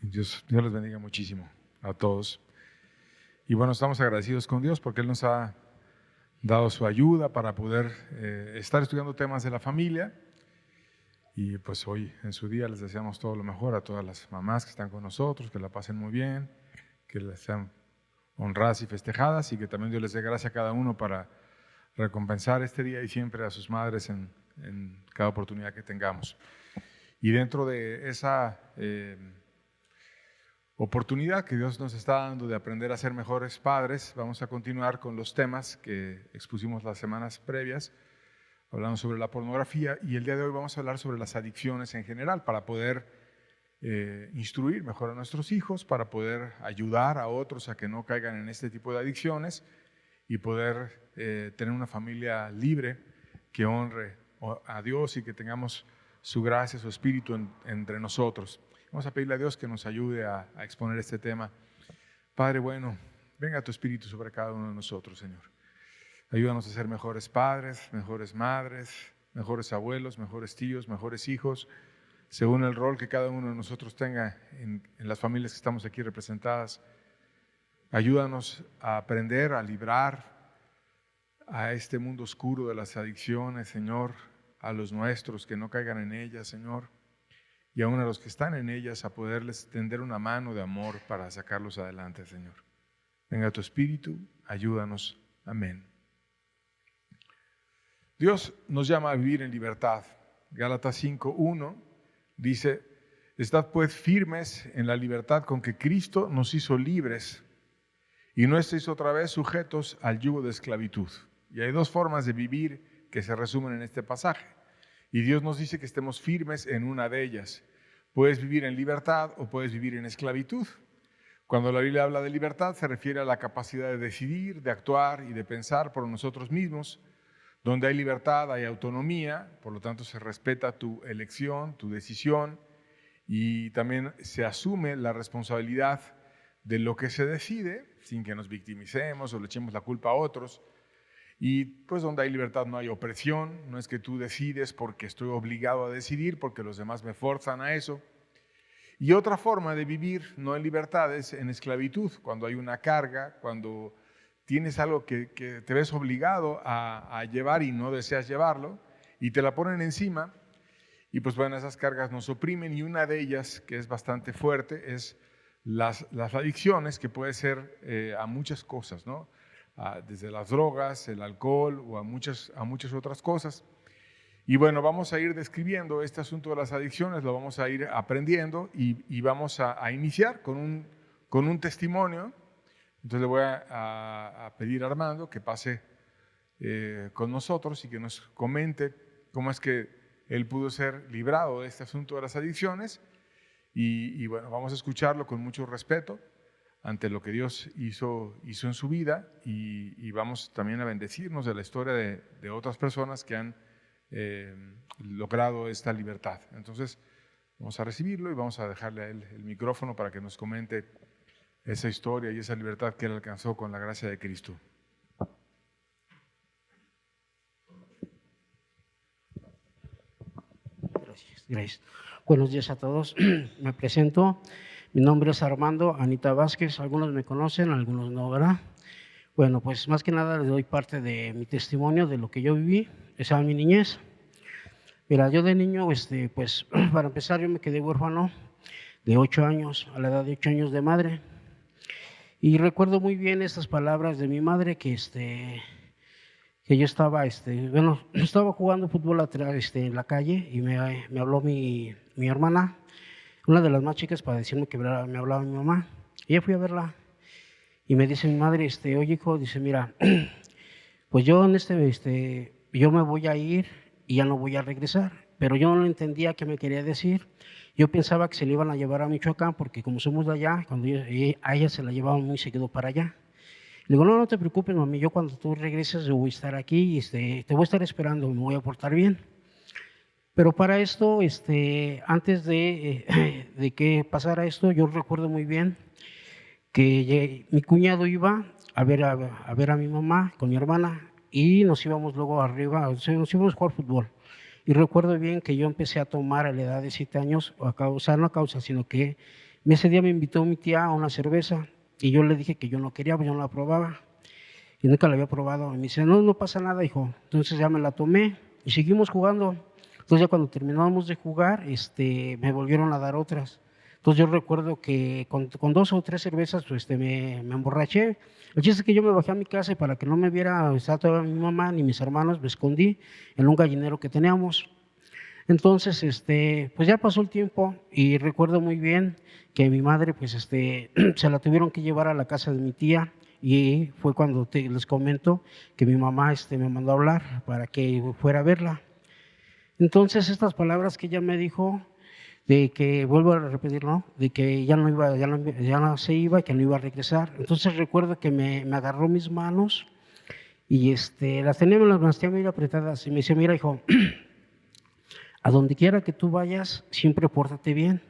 Dios les bendiga muchísimo a todos. Y bueno, estamos agradecidos con Dios porque Él nos ha dado su ayuda para poder estar estudiando temas de la familia. Y pues hoy en su día les deseamos todo lo mejor a todas las mamás que están con nosotros, que la pasen muy bien, que les sean honradas y festejadas, y que también Dios les dé gracia a cada uno para recompensar este día y siempre a sus madres en cada oportunidad que tengamos. Y dentro de esa oportunidad que Dios nos está dando de aprender a ser mejores padres, vamos a continuar con los temas que expusimos las semanas previas. Hablamos sobre la pornografía y el día de hoy vamos a hablar sobre las adicciones en general para poder instruir mejor a nuestros hijos, para poder ayudar a otros a que no caigan en este tipo de adicciones y poder tener una familia libre que honre a Dios y que tengamos su gracia, su espíritu entre nosotros. Vamos a pedirle a Dios que nos ayude a exponer este tema. Padre bueno, venga tu espíritu sobre cada uno de nosotros, Señor. Ayúdanos a ser mejores padres, mejores madres, mejores abuelos, mejores tíos, mejores hijos, según el rol que cada uno de nosotros tenga en las familias que estamos aquí representadas. Ayúdanos a aprender a librar a este mundo oscuro de las adicciones, Señor, a los nuestros que no caigan en ellas, Señor, y aún a los que están en ellas a poderles tender una mano de amor para sacarlos adelante, Señor. Venga tu espíritu, ayúdanos. Amén. Dios nos llama a vivir en libertad. Gálatas 5:1 dice: estad pues firmes en la libertad con que Cristo nos hizo libres, y no estéis otra vez sujetos al yugo de esclavitud. Y hay dos formas de vivir que se resumen en este pasaje. Y Dios nos dice que estemos firmes en una de ellas. Puedes vivir en libertad o puedes vivir en esclavitud. Cuando la Biblia habla de libertad se refiere a la capacidad de decidir, de actuar y de pensar por nosotros mismos. Donde hay libertad hay autonomía, por lo tanto se respeta tu elección, tu decisión, y también se asume la responsabilidad de lo que se decide sin que nos victimicemos o le echemos la culpa a otros. Y pues donde hay libertad no hay opresión, no es que tú decides porque estoy obligado a decidir, porque los demás me forzan a eso. Y otra forma de vivir no en libertad es en esclavitud, cuando hay una carga, cuando tienes algo que te ves obligado a llevar y no deseas llevarlo, y te la ponen encima, y pues bueno, esas cargas nos oprimen, y una de ellas, que es bastante fuerte, es las adicciones, que puede ser a muchas cosas, ¿no? Desde las drogas, el alcohol o a muchas otras cosas. Y bueno, vamos a ir describiendo este asunto de las adicciones, lo vamos a ir aprendiendo y vamos a iniciar con un testimonio. Entonces le voy a pedir a Armando que pase con nosotros y que nos comente cómo es que él pudo ser librado de este asunto de las adicciones. Y bueno, vamos a escucharlo con mucho respeto ante lo que Dios hizo en su vida, y vamos también a bendecirnos de la historia de otras personas que han logrado esta libertad. Entonces vamos a recibirlo y vamos a dejarle a él el micrófono para que nos comente esa historia y esa libertad que él alcanzó con la gracia de Cristo. Gracias. Buenos días a todos. Me presento. Mi nombre es Armando Anita Vázquez. Algunos me conocen, algunos no, ¿verdad? Bueno, pues más que nada les doy parte de mi testimonio, de lo que yo viví, esa es mi niñez. Mira, yo de niño, pues para empezar, yo me quedé huérfano de 8 años, a la edad de 8 años de madre. Y recuerdo muy bien estas palabras de mi madre que yo estaba, estaba jugando fútbol atrás, en la calle, y me habló mi hermana, una de las más chicas, para decirme que me hablaba mi mamá. Y yo fui a verla y me dice mi madre, oye hijo, dice, mira, pues yo yo me voy a ir y ya no voy a regresar. Pero yo no entendía qué me quería decir. Yo pensaba que se le iban a llevar a Michoacán, porque como somos de allá, a ella se la llevaban muy seguido para allá. Le digo, no te preocupes, mami, yo cuando tú regreses yo voy a estar aquí y te voy a estar esperando, me voy a portar bien. Pero para esto, antes de que pasara esto, yo recuerdo muy bien que mi cuñado iba a ver a mi mamá con mi hermana, y nos íbamos luego arriba, nos íbamos a jugar fútbol. Y recuerdo bien que yo empecé a tomar a la edad de 7 años, no a causa, sino que Ese día me invitó mi tía a una cerveza y yo le dije que yo no quería, pues yo no la probaba y nunca la había probado. Y me dice, no, no pasa nada, hijo. Entonces ya me la tomé y seguimos jugando. Entonces ya cuando terminamos de jugar, me volvieron a dar otras. Entonces yo recuerdo que con 2 o 3 cervezas me emborraché. El chiste es que yo me bajé a mi casa y para que no me viera, estaba todavía mi mamá ni mis hermanos, me escondí en un gallinero que teníamos. Entonces, pues ya pasó el tiempo y recuerdo muy bien que mi madre, pues, se la tuvieron que llevar a la casa de mi tía y fue cuando les comento que mi mamá, me mandó a hablar para que fuera a verla. Entonces, estas palabras que ella me dijo, de que, vuelvo a repetir, ¿no? De que ya no iba, ya no se iba y que no iba a regresar. Entonces recuerdo que me agarró mis manos y las tenía, las tenía muy apretadas y me dice, mira, hijo, a donde quiera que tú vayas, siempre pórtate bien.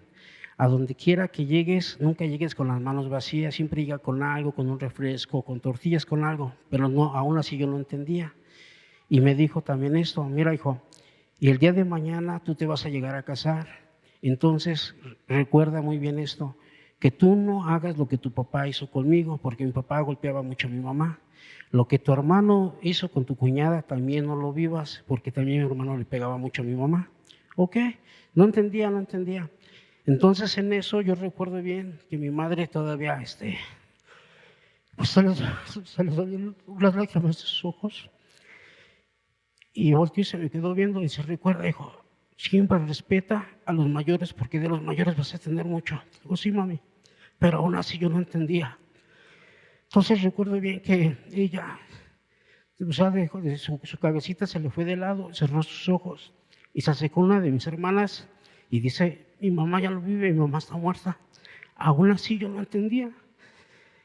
A donde quiera que llegues, nunca llegues con las manos vacías, siempre llega con algo, con un refresco, con tortillas, con algo. Pero no, aún así yo no entendía. Y me dijo también esto, mira, hijo, y el día de mañana tú te vas a llegar a casar. Entonces, recuerda muy bien esto, que tú no hagas lo que tu papá hizo conmigo, porque mi papá golpeaba mucho a mi mamá. Lo que tu hermano hizo con tu cuñada, también no lo vivas, porque también mi hermano le pegaba mucho a mi mamá. ¿Ok? No entendía, no entendía. Entonces en eso yo recuerdo bien que mi madre todavía, pues se les salieron las lágrimas de sus ojos y volteó y se me quedó viendo y se recuerda, hijo, siempre respeta a los mayores porque de los mayores vas a tener mucho. Digo, sí, mami, pero aún así yo no entendía. Entonces recuerdo bien que ella, o sea, dejó de su cabecita se le fue de lado, cerró sus ojos y se acercó una de mis hermanas y dice, mi mamá ya no vive, mi mamá está muerta. Aún así yo no entendía.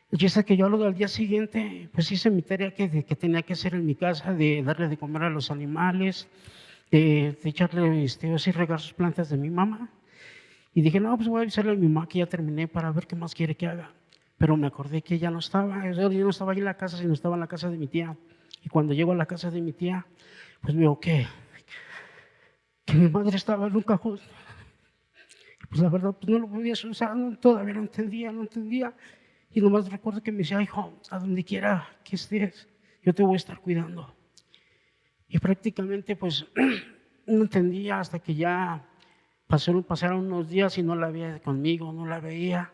Yo sé que yo al día siguiente, pues hice mi tarea que tenía que hacer en mi casa, de darle de comer a los animales, de echarle, así regar sus plantas de mi mamá. Y dije, no, pues voy a avisarle a mi mamá que ya terminé para ver qué más quiere que haga. Pero me acordé que ella no estaba, o sea, yo no estaba ahí en la casa, sino estaba en la casa de mi tía. Y cuando llego a la casa de mi tía, pues veo que mi madre estaba en un cajón. Pues la verdad, pues no lo podía usar, todavía no entendía. Y nomás recuerdo que me decía, hijo, a donde quiera que estés, yo te voy a estar cuidando. Y prácticamente, pues, no entendía hasta que ya pasaron unos días y no la veía conmigo, no la veía.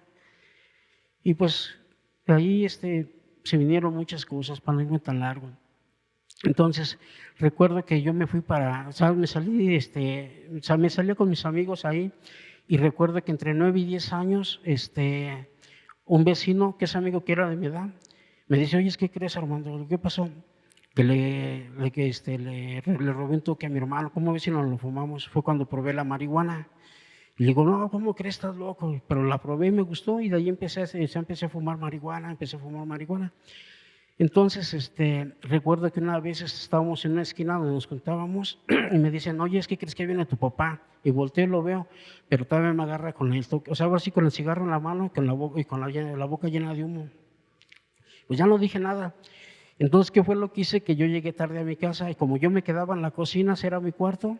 Y pues, de ahí se vinieron muchas cosas para no irme tan largo. Entonces, recuerdo que yo me fui o sea, me salí con mis amigos ahí y recuerdo que entre 9 y 10 años, un vecino que es amigo que era de mi edad, me dice, oye, ¿qué crees, Armando? ¿Qué pasó? Que le robé un toque a mi hermano, ¿cómo ves si nos lo fumamos? Fue cuando probé la marihuana. Y le digo, no, ¿cómo crees? Estás loco. Pero la probé y me gustó y de ahí empecé a fumar marihuana, Entonces, recuerdo que una vez estábamos en una esquina donde nos contábamos y me dicen, oye, ¿qué crees que viene tu papá? Y volteo y lo veo, pero todavía me agarra con el toque, o sea, ahora sí con el cigarro en la mano y con la boca llena de humo. Pues ya no dije nada. Entonces, ¿qué fue lo que hice? Que yo llegué tarde a mi casa y como yo me quedaba en la cocina, ese era mi cuarto,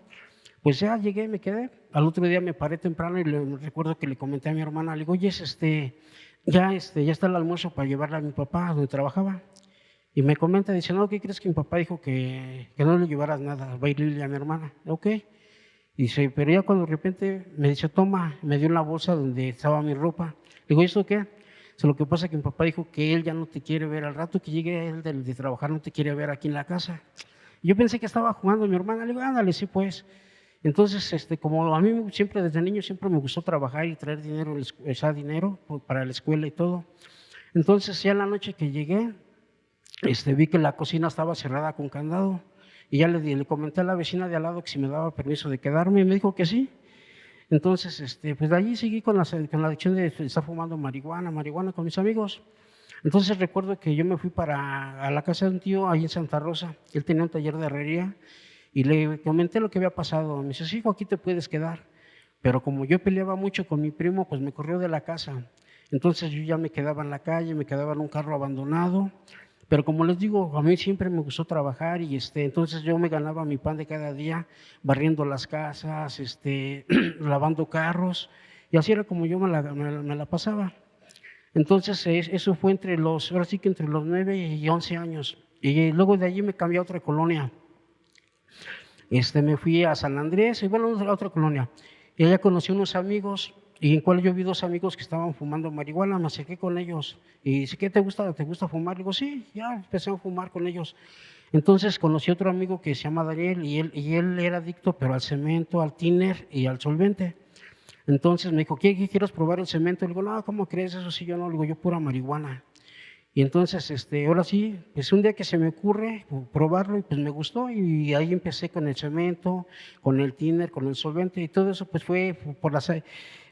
pues ya llegué, me quedé. Al otro día me paré temprano y recuerdo que le comenté a mi hermana, le digo, oye, ya está el almuerzo para llevarle a mi papá donde trabajaba. Y me comenta, dice, no, ¿qué crees que mi papá dijo que no le llevaras nada? Va a irle a mi hermana. Ok. Dice, pero ya cuando de repente me dice, toma, me dio una bolsa donde estaba mi ropa. Le digo, ¿y esto qué? Dice, lo que pasa es que mi papá dijo que él ya no te quiere ver, al rato que llegue él de trabajar no te quiere ver aquí en la casa. Y yo pensé que estaba jugando mi hermana, le digo, ándale, sí pues. Entonces, como a mí siempre desde niño siempre me gustó trabajar y traer dinero, dinero para la escuela y todo. Entonces ya en la noche que llegué, vi que la cocina estaba cerrada con candado y ya le comenté a la vecina de al lado que si me daba permiso de quedarme y me dijo que sí. Entonces, pues de allí seguí con la adicción de estar fumando marihuana con mis amigos. Entonces recuerdo que yo me fui a la casa de un tío ahí en Santa Rosa. Él tenía un taller de herrería y le comenté lo que había pasado. Me dice, sí, hijo, aquí te puedes quedar. Pero como yo peleaba mucho con mi primo, pues me corrió de la casa. Entonces yo ya me quedaba en la calle, me quedaba en un carro abandonado. Pero como les digo, a mí siempre me gustó trabajar y entonces yo me ganaba mi pan de cada día barriendo las casas, lavando carros Y así era como yo me la pasaba. Entonces, eso fue ahora sí que entre los 9 y 11 años. Y luego de allí me cambié a otra colonia. Me fui a San Andrés, y bueno, a otra colonia. Y allá conocí unos amigos, y en cual yo vi dos amigos que estaban fumando marihuana, me acerqué con ellos. Y dice, ¿qué te gusta? ¿Te gusta fumar? Digo, sí, ya empecé a fumar con ellos. Entonces conocí otro amigo que se llama Daniel, y él era adicto, pero al cemento, al tiner y al solvente. Entonces me dijo, ¿qué quieres probar el cemento? Le digo, no, ¿cómo crees? Eso sí, yo no. Le digo, yo pura marihuana. Y entonces, ahora sí, pues un día que se me ocurre probarlo y pues me gustó y ahí empecé con el cemento, con el tiner, con el solvente y todo eso pues fue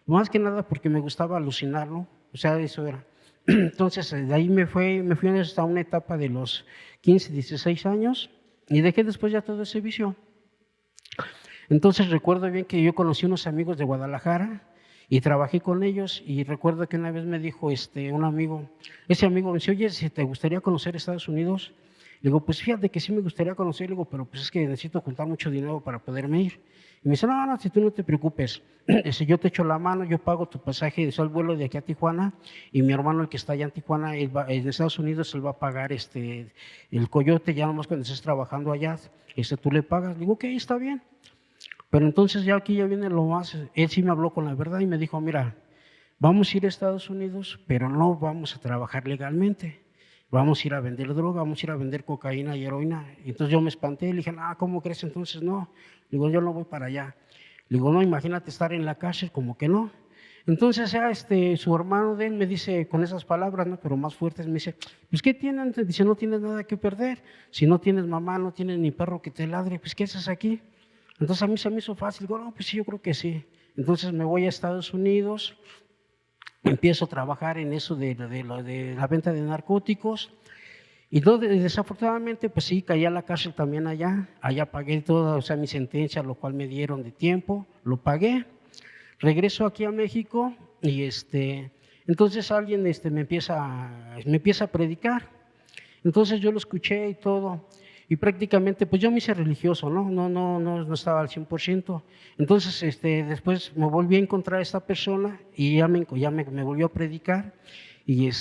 más que nada porque me gustaba alucinar, ¿no? O sea, eso era. Entonces, de ahí me fui hasta una etapa de los 15, 16 años y dejé después ya todo ese vicio. Entonces recuerdo bien que yo conocí unos amigos de Guadalajara y trabajé con ellos y recuerdo que una vez me dijo un amigo, ese amigo me dice, oye, si te gustaría conocer Estados Unidos, le digo, pues fíjate que sí me gustaría conocer, le digo, pero pues es que necesito juntar mucho dinero para poderme ir. Y me dice, no, si tú no te preocupes, yo te echo la mano, yo pago tu pasaje, el vuelo de aquí a Tijuana y mi hermano, el que está allá en Tijuana, de Estados Unidos, él va a pagar el coyote, ya nomás cuando estés trabajando allá, tú le pagas. Le digo, ok, está bien. Pero entonces ya aquí ya viene lo más, él sí me habló con la verdad y me dijo, mira, vamos a ir a Estados Unidos, pero no vamos a trabajar legalmente. Vamos a ir a vender droga, vamos a ir a vender cocaína y heroína. Y entonces yo me espanté y le dije, ¿cómo crees? Entonces no. Le digo, yo no voy para allá. Le digo, no, imagínate estar en la cárcel, como que no. Entonces ya su hermano de él me dice con esas palabras, ¿no? Pero más fuertes, me dice, pues ¿qué tienen? Dice, no tienes nada que perder. Si no tienes mamá, no tienes ni perro que te ladre, pues ¿qué haces aquí? Entonces a mí se me hizo fácil, digo, no, pues sí, yo creo que sí. Entonces me voy a Estados Unidos, empiezo a trabajar en eso de la venta de narcóticos y desafortunadamente pues sí, caí a la cárcel también allá pagué toda, o sea, mi sentencia, lo cual me dieron de tiempo, lo pagué, regreso aquí a México y entonces alguien me empieza a predicar, entonces yo lo escuché y todo. Y prácticamente, pues yo me hice religioso, no estaba al 100%. Entonces, después me volví a encontrar a esta persona y ya me volvió a predicar. Y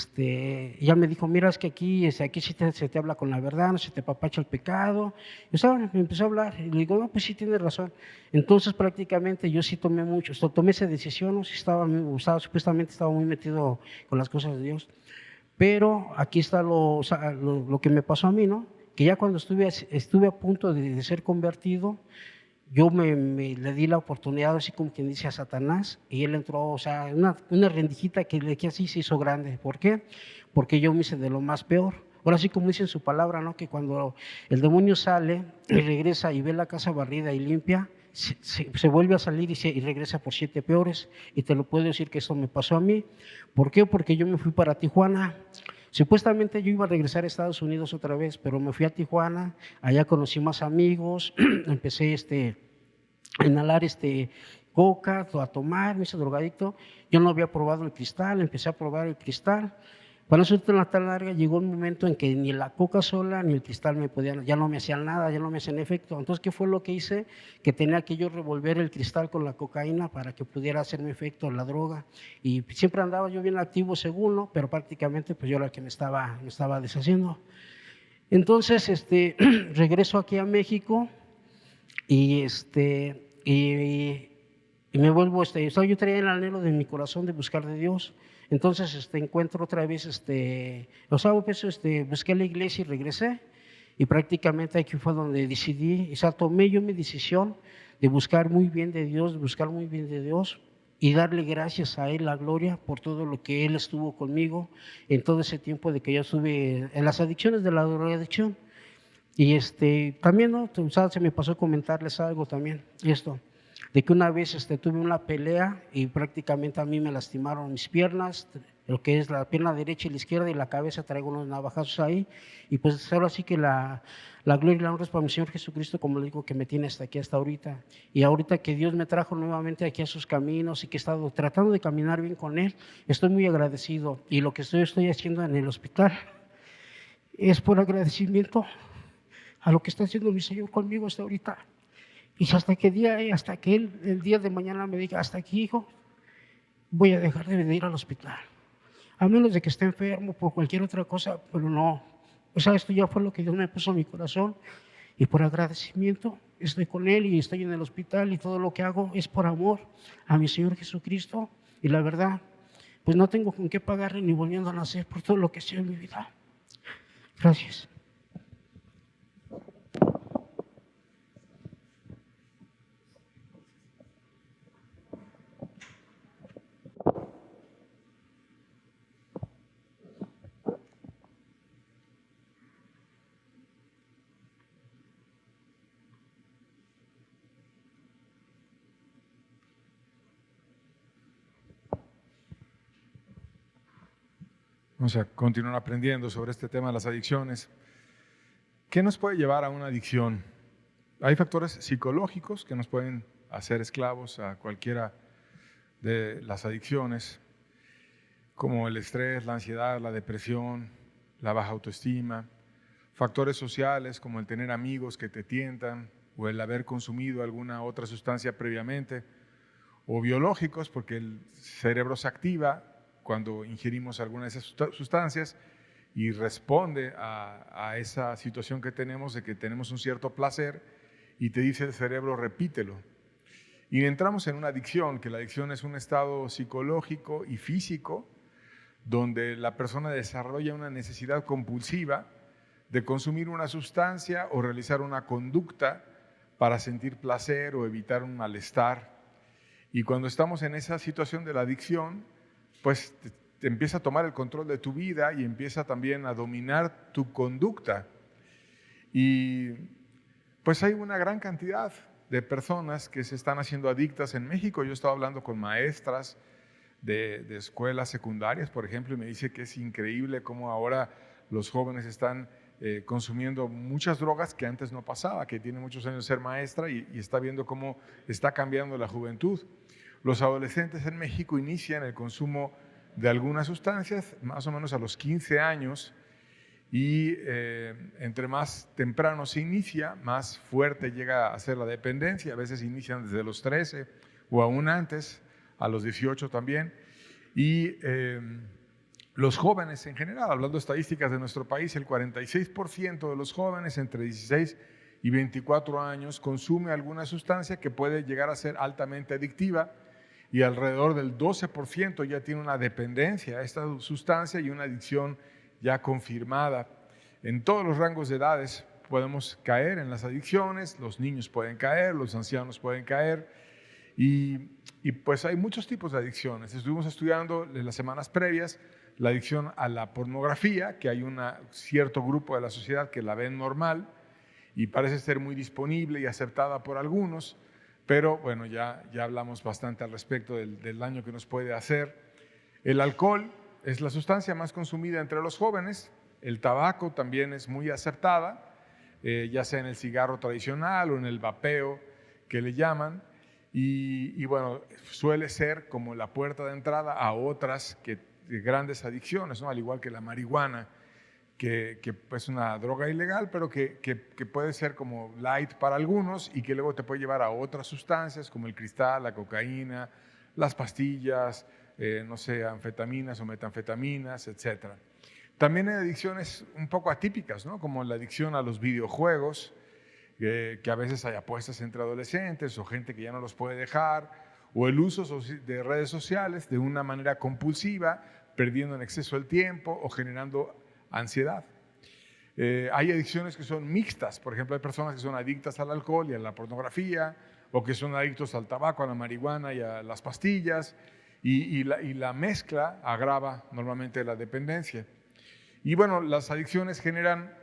ya me dijo, mira, es que aquí sí se te habla con la verdad, no se te papacha el pecado. Y me empezó a hablar y le digo, no, pues sí tienes razón. Entonces prácticamente yo sí tomé esa decisión, ¿no? Sí supuestamente estaba muy metido con las cosas de Dios. Pero aquí está lo que me pasó a mí, ¿no? Que ya cuando estuve a punto de ser convertido, yo le di la oportunidad, así como quien dice, a Satanás, y él entró, o sea, una rendijita que así se hizo grande. ¿Por qué? Porque yo me hice de lo más peor. Ahora sí, como dice en su palabra, ¿no? Que cuando el demonio sale y regresa y ve la casa barrida y limpia, se vuelve a salir y regresa por 7 peores. Y te lo puedo decir que eso me pasó a mí. ¿Por qué? Porque yo me fui para Tijuana. Supuestamente yo iba a regresar a Estados Unidos otra vez, pero me fui a Tijuana, allá conocí más amigos, empecé a inhalar coca, a tomar, me hice drogadicto. Yo no había probado el cristal, empecé a probar el cristal. Para no hacerte una tan larga, llegó un momento en que ni la coca sola ni el cristal ya no me hacían nada, ya no me hacían efecto. Entonces, ¿qué fue lo que hice? Que tenía que yo revolver el cristal con la cocaína para que pudiera hacerme efecto la droga. Y siempre andaba yo bien activo según, ¿no? Pero prácticamente pues yo era el que me estaba deshaciendo. Entonces, regreso aquí a México y y me vuelvo, yo traía el anhelo de mi corazón de buscar de Dios. Entonces, encuentro otra vez, busqué la iglesia y regresé. Y prácticamente aquí fue donde decidí, tomé yo mi decisión de buscar muy bien de Dios, y darle gracias a Él, la gloria, por todo lo que Él estuvo conmigo en todo ese tiempo de que yo estuve en las adicciones de la drogadicción. Y también, ¿no? Se me pasó a comentarles algo también, de que una vez tuve una pelea y prácticamente a mí me lastimaron mis piernas, lo que es la pierna derecha y la izquierda, y la cabeza traigo unos navajazos ahí, y pues ahora sí que la gloria y la honra es para mi Señor Jesucristo, como le digo, que me tiene hasta aquí, hasta ahorita. Y ahorita que Dios me trajo nuevamente aquí a sus caminos y que he estado tratando de caminar bien con Él, estoy muy agradecido, y lo que estoy haciendo en el hospital es por agradecimiento a lo que está haciendo mi Señor conmigo hasta ahorita. Y hasta que el día de mañana me diga, hasta aquí, hijo, voy a dejar de ir al hospital. A menos de que esté enfermo por cualquier otra cosa, pero no. O sea, esto ya fue lo que Dios me puso en mi corazón y por agradecimiento estoy con Él y estoy en el hospital y todo lo que hago es por amor a mi Señor Jesucristo. Y la verdad, pues no tengo con qué pagarle ni volviendo a nacer por todo lo que sea en mi vida. Gracias. Vamos a continuar aprendiendo sobre este tema de las adicciones. ¿Qué nos puede llevar a una adicción? Hay factores psicológicos que nos pueden hacer esclavos a cualquiera de las adicciones, como el estrés, la ansiedad, la depresión, la baja autoestima. Factores sociales como el tener amigos que te tientan o el haber consumido alguna otra sustancia previamente. O biológicos, porque el cerebro se activa cuando ingerimos alguna de esas sustancias y responde a esa situación que tenemos de que tenemos un cierto placer y te dice el cerebro, repítelo. Y entramos en una adicción, que la adicción es un estado psicológico y físico donde la persona desarrolla una necesidad compulsiva de consumir una sustancia o realizar una conducta para sentir placer o evitar un malestar. Y cuando estamos en esa situación de la adicción, pues te empieza a tomar el control de tu vida y empieza también a dominar tu conducta. Y pues hay una gran cantidad de personas que se están haciendo adictas en México. Yo he estado hablando con maestras de escuelas secundarias, por ejemplo, y me dice que es increíble cómo ahora los jóvenes están consumiendo muchas drogas que antes no pasaba, que tiene muchos años de ser maestra y está viendo cómo está cambiando la juventud. Los adolescentes en México inician el consumo de algunas sustancias más o menos a los 15 años y entre más temprano se inicia, más fuerte llega a ser la dependencia. A veces inician desde los 13 o aún antes, a los 18 también. Y los jóvenes en general, hablando de estadísticas de nuestro país, el 46% de los jóvenes entre 16 y 24 años consume alguna sustancia que puede llegar a ser altamente adictiva y alrededor del 12% ya tiene una dependencia a esta sustancia y una adicción ya confirmada. En todos los rangos de edades podemos caer en las adicciones, los niños pueden caer, los ancianos pueden caer y pues hay muchos tipos de adicciones. Estuvimos estudiando en las semanas previas la adicción a la pornografía, que hay un cierto grupo de la sociedad que la ven normal y parece ser muy disponible y aceptada por algunos, pero bueno, ya hablamos bastante al respecto del daño que nos puede hacer. El alcohol es la sustancia más consumida entre los jóvenes, el tabaco también es muy aceptada, ya sea en el cigarro tradicional o en el vapeo que le llaman, y bueno, suele ser como la puerta de entrada a otras grandes adicciones, ¿no? Al igual que la marihuana, que es una droga ilegal, pero que puede ser como light para algunos y que luego te puede llevar a otras sustancias como el cristal, la cocaína, las pastillas, no sé, anfetaminas o metanfetaminas, etc. También hay adicciones un poco atípicas, ¿no? Como la adicción a los videojuegos, que a veces hay apuestas entre adolescentes o gente que ya no los puede dejar, o el uso de redes sociales de una manera compulsiva, perdiendo en exceso el tiempo o generando ansiedad. Hay adicciones que son mixtas, por ejemplo, hay personas que son adictas al alcohol y a la pornografía, o que son adictos al tabaco, a la marihuana y a las pastillas, y la mezcla agrava normalmente la dependencia. Y bueno, las adicciones generan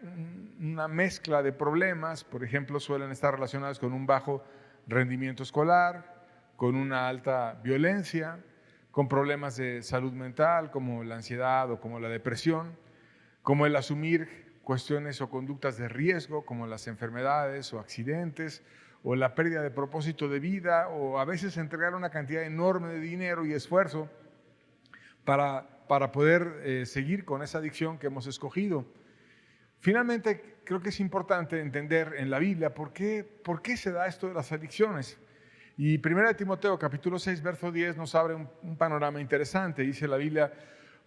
una mezcla de problemas, por ejemplo, suelen estar relacionadas con un bajo rendimiento escolar, con una alta violencia, con problemas de salud mental como la ansiedad o como la depresión, como el asumir cuestiones o conductas de riesgo como las enfermedades o accidentes o la pérdida de propósito de vida o a veces entregar una cantidad enorme de dinero y esfuerzo para poder seguir con esa adicción que hemos escogido. Finalmente, creo que es importante entender en la Biblia por qué se da esto de las adicciones. Y 1 Timoteo capítulo 6, verso 10 nos abre un panorama interesante. Dice la Biblia,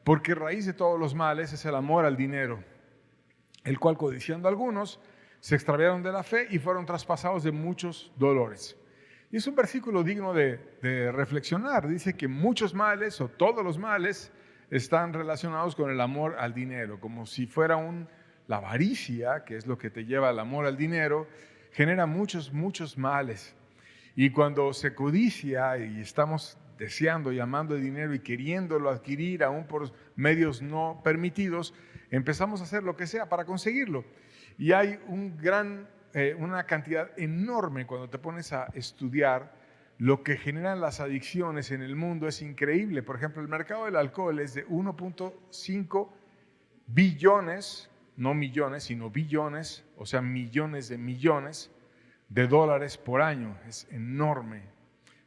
porque raíz de todos los males es el amor al dinero, el cual codiciando algunos se extraviaron de la fe y fueron traspasados de muchos dolores. Y es un versículo digno de reflexionar. Dice que muchos males o todos los males están relacionados con el amor al dinero, como si fuera la avaricia, que es lo que te lleva al amor al dinero, genera muchos males. Y cuando se codicia y estamos deseando y amando el dinero y queriéndolo adquirir aún por medios no permitidos, empezamos a hacer lo que sea para conseguirlo. Y hay una cantidad enorme cuando te pones a estudiar lo que generan las adicciones en el mundo, es increíble. Por ejemplo, el mercado del alcohol es de 1.5 billones, no millones, sino billones, o sea, millones de dólares por año. Es enorme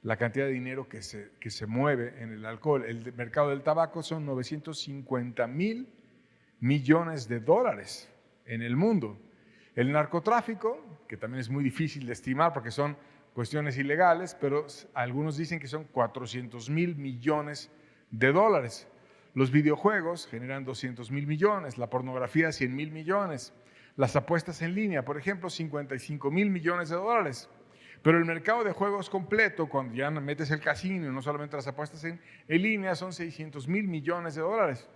la cantidad de dinero que se mueve en el alcohol. El mercado del tabaco son 950,000 millones de dólares en el mundo. El narcotráfico, que también es muy difícil de estimar porque son cuestiones ilegales, pero algunos dicen que son 400,000 millones de dólares. Los videojuegos generan 200,000 millones, la pornografía 100,000 millones, las apuestas en línea, por ejemplo, 55,000 millones de dólares. Pero el mercado de juegos completo, cuando ya metes el casino y no solamente las apuestas en línea, son 600,000 millones de dólares.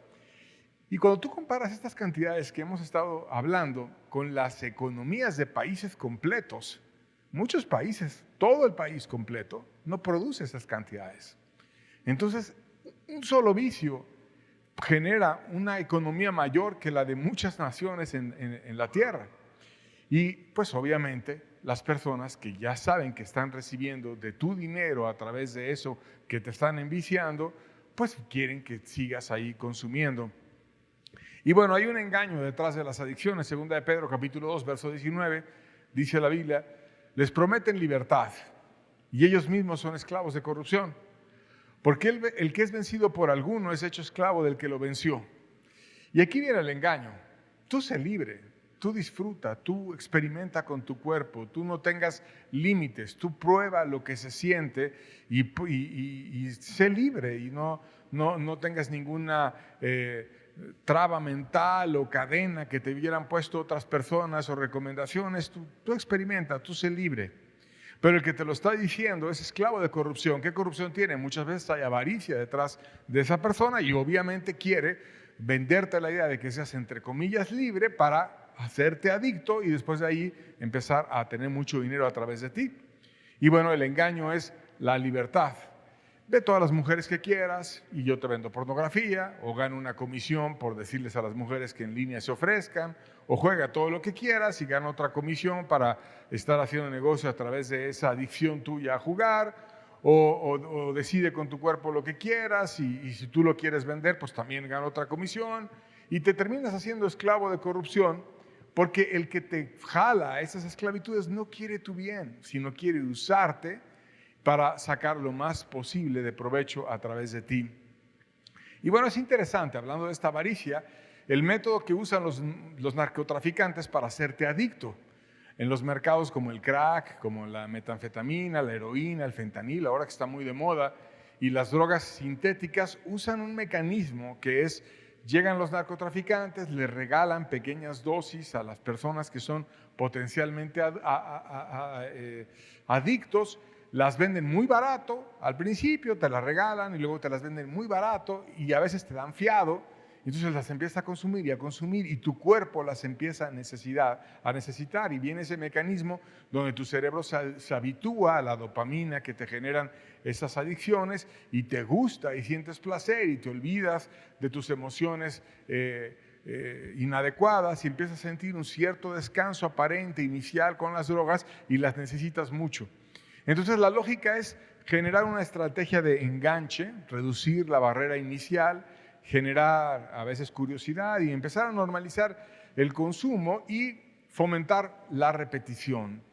Y cuando tú comparas estas cantidades que hemos estado hablando con las economías de países completos, muchos países, todo el país completo, no produce esas cantidades. Entonces, un solo vicio genera una economía mayor que la de muchas naciones en la tierra. Y pues obviamente las personas que ya saben que están recibiendo de tu dinero a través de eso que te están enviciando, pues quieren que sigas ahí consumiendo. Y bueno, hay un engaño detrás de las adicciones. Segunda de Pedro, capítulo 2, verso 19, dice la Biblia, les prometen libertad y ellos mismos son esclavos de corrupción. Porque el que es vencido por alguno es hecho esclavo del que lo venció. Y aquí viene el engaño. Tú sé libre, tú disfruta, tú experimenta con tu cuerpo, tú no tengas límites, tú prueba lo que se siente y sé libre y no tengas ninguna traba mental o cadena que te hubieran puesto otras personas o recomendaciones. Tú experimenta, tú sé libre. Pero el que te lo está diciendo es esclavo de corrupción. ¿Qué corrupción tiene? Muchas veces hay avaricia detrás de esa persona y obviamente quiere venderte la idea de que seas entre comillas libre para hacerte adicto y después de ahí empezar a tener mucho dinero a través de ti. Y bueno, el engaño es la libertad. Ve todas las mujeres que quieras y yo te vendo pornografía, o gano una comisión por decirles a las mujeres que en línea se ofrezcan, o juega todo lo que quieras y gana otra comisión para estar haciendo negocio a través de esa adicción tuya a jugar, o decide con tu cuerpo lo que quieras y si tú lo quieres vender, pues también gana otra comisión y te terminas haciendo esclavo de corrupción porque el que te jala a esas esclavitudes no quiere tu bien, sino quiere usarte para sacar lo más posible de provecho a través de ti. Y bueno, es interesante, hablando de esta avaricia, el método que usan los narcotraficantes para hacerte adicto. En los mercados como el crack, como la metanfetamina, la heroína, el fentanil, ahora que está muy de moda, y las drogas sintéticas, usan un mecanismo que es, llegan los narcotraficantes, les regalan pequeñas dosis a las personas que son potencialmente adictos, las venden muy barato, al principio te las regalan y luego te las venden muy barato y a veces te dan fiado, entonces las empiezas a consumir y tu cuerpo las empieza a necesitar y viene ese mecanismo donde tu cerebro se habitúa a la dopamina que te generan esas adicciones y te gusta y sientes placer y te olvidas de tus emociones inadecuadas y empiezas a sentir un cierto descanso aparente inicial con las drogas y las necesitas mucho. Entonces la lógica es generar una estrategia de enganche, reducir la barrera inicial, generar a veces curiosidad y empezar a normalizar el consumo y fomentar la repetición.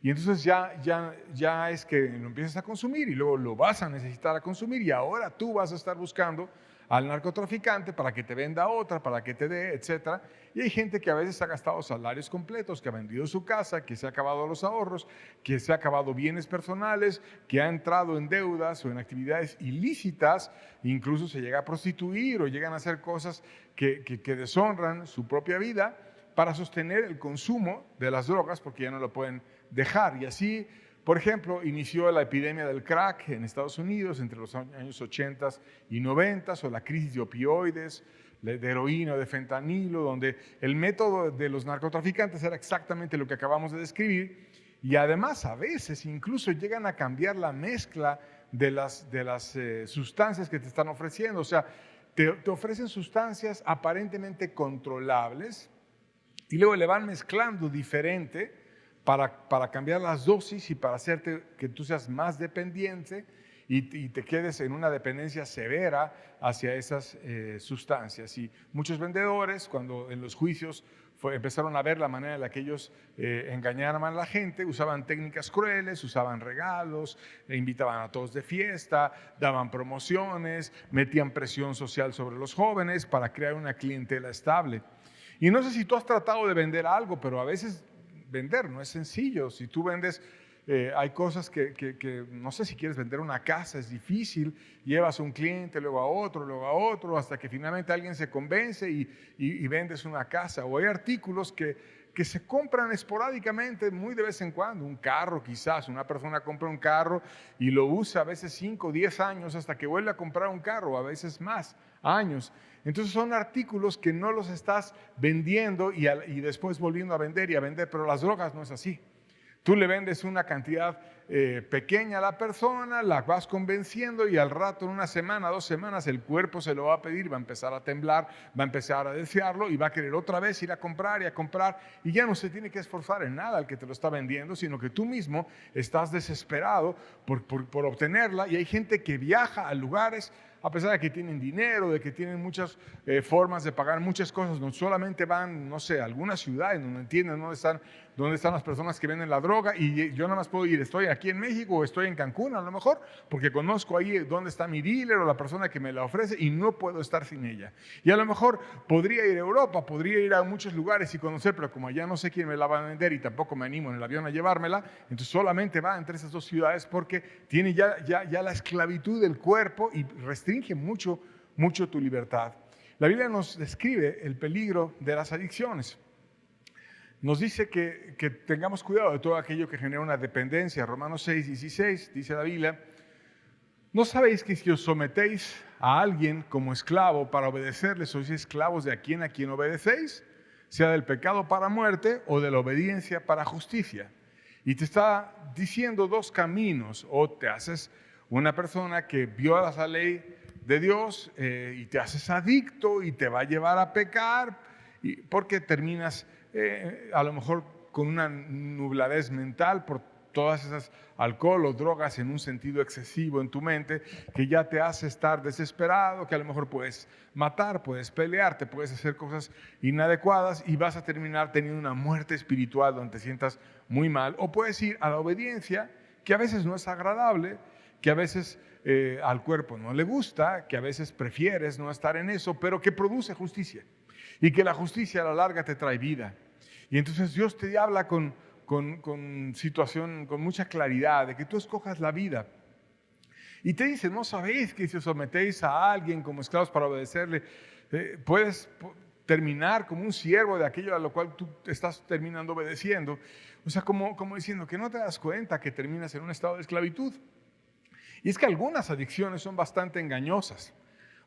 Y entonces ya es que lo empiezas a consumir y luego lo vas a necesitar a consumir y ahora tú vas a estar buscando al narcotraficante para que te venda otra, para que te dé, etc. Y hay gente que a veces ha gastado salarios completos, que ha vendido su casa, que se ha acabado los ahorros, que se ha acabado bienes personales, que ha entrado en deudas o en actividades ilícitas, incluso se llega a prostituir o llegan a hacer cosas que deshonran su propia vida para sostener el consumo de las drogas porque ya no lo pueden dejar. Y así, por ejemplo, inició la epidemia del crack en Estados Unidos entre los años 80 y 90, o la crisis de opioides, de heroína o de fentanilo, donde el método de los narcotraficantes era exactamente lo que acabamos de describir, y además a veces incluso llegan a cambiar la mezcla de las sustancias que te están ofreciendo. O sea, te ofrecen sustancias aparentemente controlables y luego le van mezclando diferente para cambiar las dosis y para hacerte que tú seas más dependiente y te quedes en una dependencia severa hacia esas sustancias. Y muchos vendedores, cuando en los juicios empezaron a ver la manera en la que ellos engañaban a la gente, usaban técnicas crueles, usaban regalos, invitaban a todos de fiesta, daban promociones, metían presión social sobre los jóvenes para crear una clientela estable. Y no sé si tú has tratado de vender algo, pero a veces vender no es sencillo. Si tú vendes, hay cosas que no sé, si quieres vender una casa es difícil, llevas a un cliente, luego a otro, hasta que finalmente alguien se convence y vendes una casa. O hay artículos que se compran esporádicamente, muy de vez en cuando. Un carro quizás, una persona compra un carro y lo usa a veces 5 o 10 años hasta que vuelve a comprar un carro, a veces más años. Entonces son artículos que no los estás vendiendo y después volviendo a vender y a vender, pero las drogas no es así. Tú le vendes una cantidad pequeña a la persona, la vas convenciendo y al rato, en una semana, 2 semanas, el cuerpo se lo va a pedir, va a empezar a temblar, va a empezar a desearlo y va a querer otra vez ir a comprar y ya no se tiene que esforzar en nada el que te lo está vendiendo, sino que tú mismo estás desesperado por obtenerla. Y hay gente que viaja a lugares, a pesar de que tienen dinero, de que tienen muchas formas de pagar muchas cosas, no solamente van, no sé, a algunas ciudades donde entienden dónde están las personas que venden la droga, y yo nada más puedo ir, estoy aquí en México o estoy en Cancún a lo mejor, porque conozco ahí dónde está mi dealer o la persona que me la ofrece y no puedo estar sin ella. Y a lo mejor podría ir a Europa, podría ir a muchos lugares y conocer, pero como allá no sé quién me la va a vender y tampoco me animo en el avión a llevármela, entonces solamente va entre esas 2 ciudades porque tiene ya la esclavitud del cuerpo y restringe mucho tu libertad. La Biblia nos describe el peligro de las adicciones. Nos dice que tengamos cuidado de todo aquello que genera una dependencia. Romanos 6:16 dice la Biblia: ¿no sabéis que si os sometéis a alguien como esclavo para obedecerle, sois esclavos de a quien obedecéis? Sea del pecado para muerte o de la obediencia para justicia. Y te está diciendo 2 caminos: o te haces una persona que viola la ley de Dios y te haces adicto y te va a llevar a pecar, porque terminas a lo mejor con una nubladez mental por todas esas alcohol o drogas en un sentido excesivo en tu mente, que ya te hace estar desesperado, que a lo mejor puedes matar, puedes pelearte, puedes hacer cosas inadecuadas y vas a terminar teniendo una muerte espiritual donde te sientas muy mal. O puedes ir a la obediencia, que a veces no es agradable, que a veces al cuerpo no le gusta, que a veces prefieres no estar en eso, pero que produce justicia. Y que la justicia a la larga te trae vida. Y entonces Dios te habla con mucha claridad de que tú escojas la vida. Y te dice: ¿no sabéis que si os sometéis a alguien como esclavos para obedecerle, puedes terminar como un siervo de aquello a lo cual tú estás terminando obedeciendo? O sea, como diciendo que no te das cuenta que terminas en un estado de esclavitud. Y es que algunas adicciones son bastante engañosas.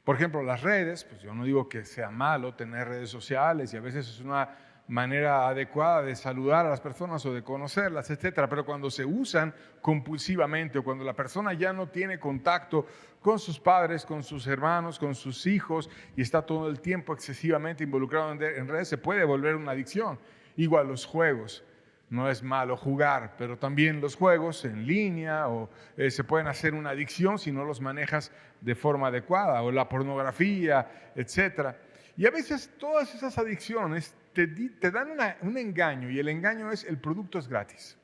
Por ejemplo, las redes, pues yo no digo que sea malo tener redes sociales y a veces es una manera adecuada de saludar a las personas o de conocerlas, etcétera, pero cuando se usan compulsivamente o cuando la persona ya no tiene contacto con sus padres, con sus hermanos, con sus hijos y está todo el tiempo excesivamente involucrado en redes, se puede volver una adicción. Igual los juegos. No es malo jugar, pero también los juegos en línea se pueden hacer una adicción si no los manejas de forma adecuada, o la pornografía, etc. Y a veces todas esas adicciones te dan un engaño, y el engaño es: el producto es gratis.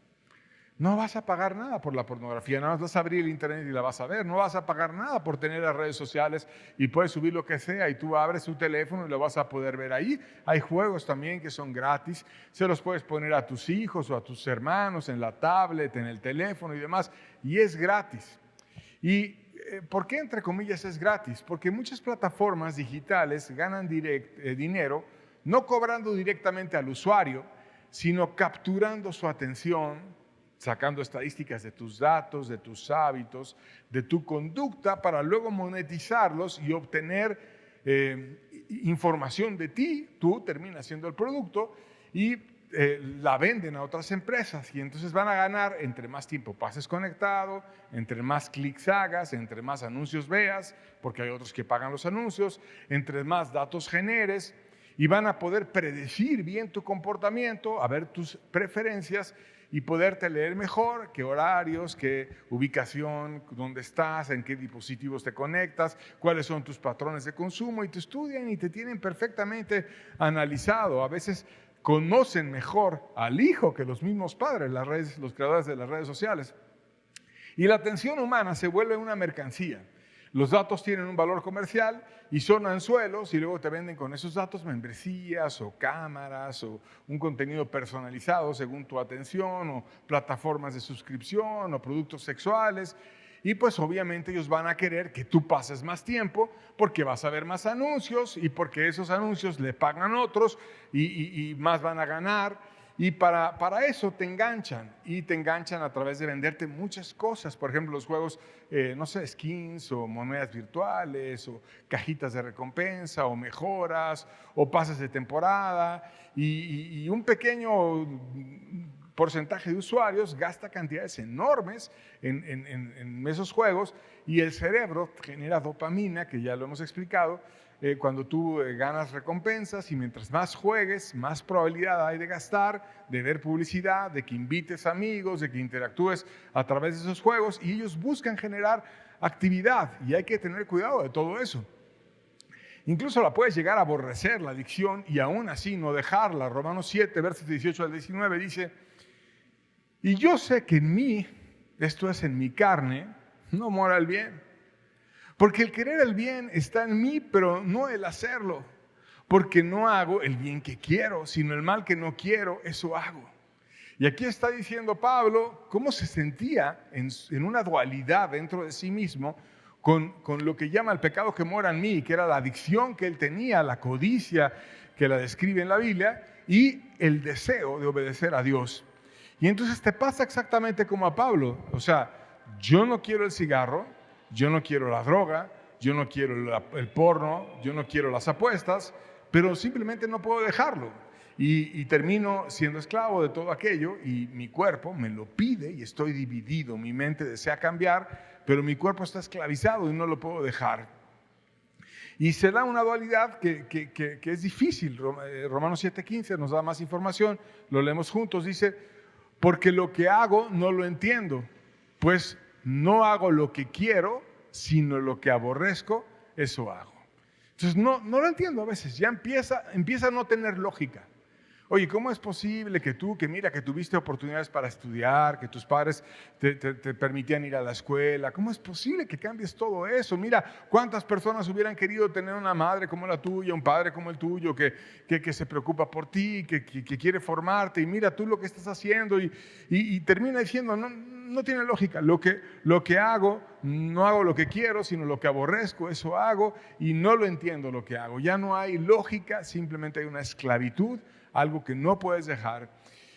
No vas a pagar nada por la pornografía, nada más vas a abrir el internet y la vas a ver. No vas a pagar nada por tener las redes sociales y puedes subir lo que sea y tú abres tu teléfono y lo vas a poder ver ahí. Hay juegos también que son gratis, se los puedes poner a tus hijos o a tus hermanos en la tablet, en el teléfono y demás, y es gratis. ¿Y por qué entre comillas es gratis? Porque muchas plataformas digitales ganan dinero no cobrando directamente al usuario, sino capturando su atención, sacando estadísticas de tus datos, de tus hábitos, de tu conducta, para luego monetizarlos y obtener información de ti. Tú terminas siendo el producto y la venden a otras empresas, y entonces van a ganar entre más tiempo pases conectado, entre más clics hagas, entre más anuncios veas, porque hay otros que pagan los anuncios, entre más datos generes, y van a poder predecir bien tu comportamiento, a ver tus preferencias y poderte leer mejor qué horarios, qué ubicación, dónde estás, en qué dispositivos te conectas, cuáles son tus patrones de consumo, y te estudian y te tienen perfectamente analizado. A veces conocen mejor al hijo que los mismos padres, los creadores de las redes sociales. Y la atención humana se vuelve una mercancía. Los datos tienen un valor comercial y son anzuelos, y luego te venden con esos datos membresías o cámaras o un contenido personalizado según tu atención, o plataformas de suscripción o productos sexuales. Y pues obviamente ellos van a querer que tú pases más tiempo porque vas a ver más anuncios y porque esos anuncios le pagan otros y más van a ganar. Y para eso te enganchan, y te enganchan a través de venderte muchas cosas. Por ejemplo, los juegos, no sé, skins o monedas virtuales o cajitas de recompensa o mejoras o pases de temporada, y un pequeño porcentaje de usuarios gasta cantidades enormes en esos juegos, y el cerebro genera dopamina, que ya lo hemos explicado, cuando tú ganas recompensas, y mientras más juegues, más probabilidad hay de gastar, de ver publicidad, de que invites amigos, de que interactúes a través de esos juegos, y ellos buscan generar actividad, y hay que tener cuidado de todo eso. Incluso la puedes llegar a aborrecer, la adicción, y aún así no dejarla. Romanos 7, versos 18 al 19 dice: y yo sé que en mí, esto es en mi carne, no mora el bien. Porque el querer el bien está en mí, pero no el hacerlo. Porque no hago el bien que quiero, sino el mal que no quiero, eso hago. Y aquí está diciendo Pablo cómo se sentía en una dualidad dentro de sí mismo con lo que llama el pecado que mora en mí, que era la adicción que él tenía, la codicia que la describe en la Biblia, y el deseo de obedecer a Dios. Y entonces te pasa exactamente como a Pablo. O sea, yo no quiero el cigarro, yo no quiero la droga, yo no quiero el porno, yo no quiero las apuestas, pero simplemente no puedo dejarlo. Y termino siendo esclavo de todo aquello, y mi cuerpo me lo pide y estoy dividido. Mi mente desea cambiar, pero mi cuerpo está esclavizado y no lo puedo dejar. Y se da una dualidad que es difícil. Romanos 7:15 nos da más información, lo leemos juntos. Dice: porque lo que hago no lo entiendo, pues no hago lo que quiero, sino lo que aborrezco, eso hago. Entonces no lo entiendo a veces, ya empieza a no tener lógica. Oye, ¿cómo es posible que mira, que tuviste oportunidades para estudiar, que tus padres te permitían ir a la escuela? ¿Cómo es posible que cambies todo eso? Mira, ¿cuántas personas hubieran querido tener una madre como la tuya, un padre como el tuyo, que se preocupa por ti, que quiere formarte? Y mira tú lo que estás haciendo, y termina diciendo, no tiene lógica. Lo que hago, no hago lo que quiero, sino lo que aborrezco, eso hago, y no lo entiendo lo que hago. Ya no hay lógica, simplemente hay una esclavitud, algo que no puedes dejar.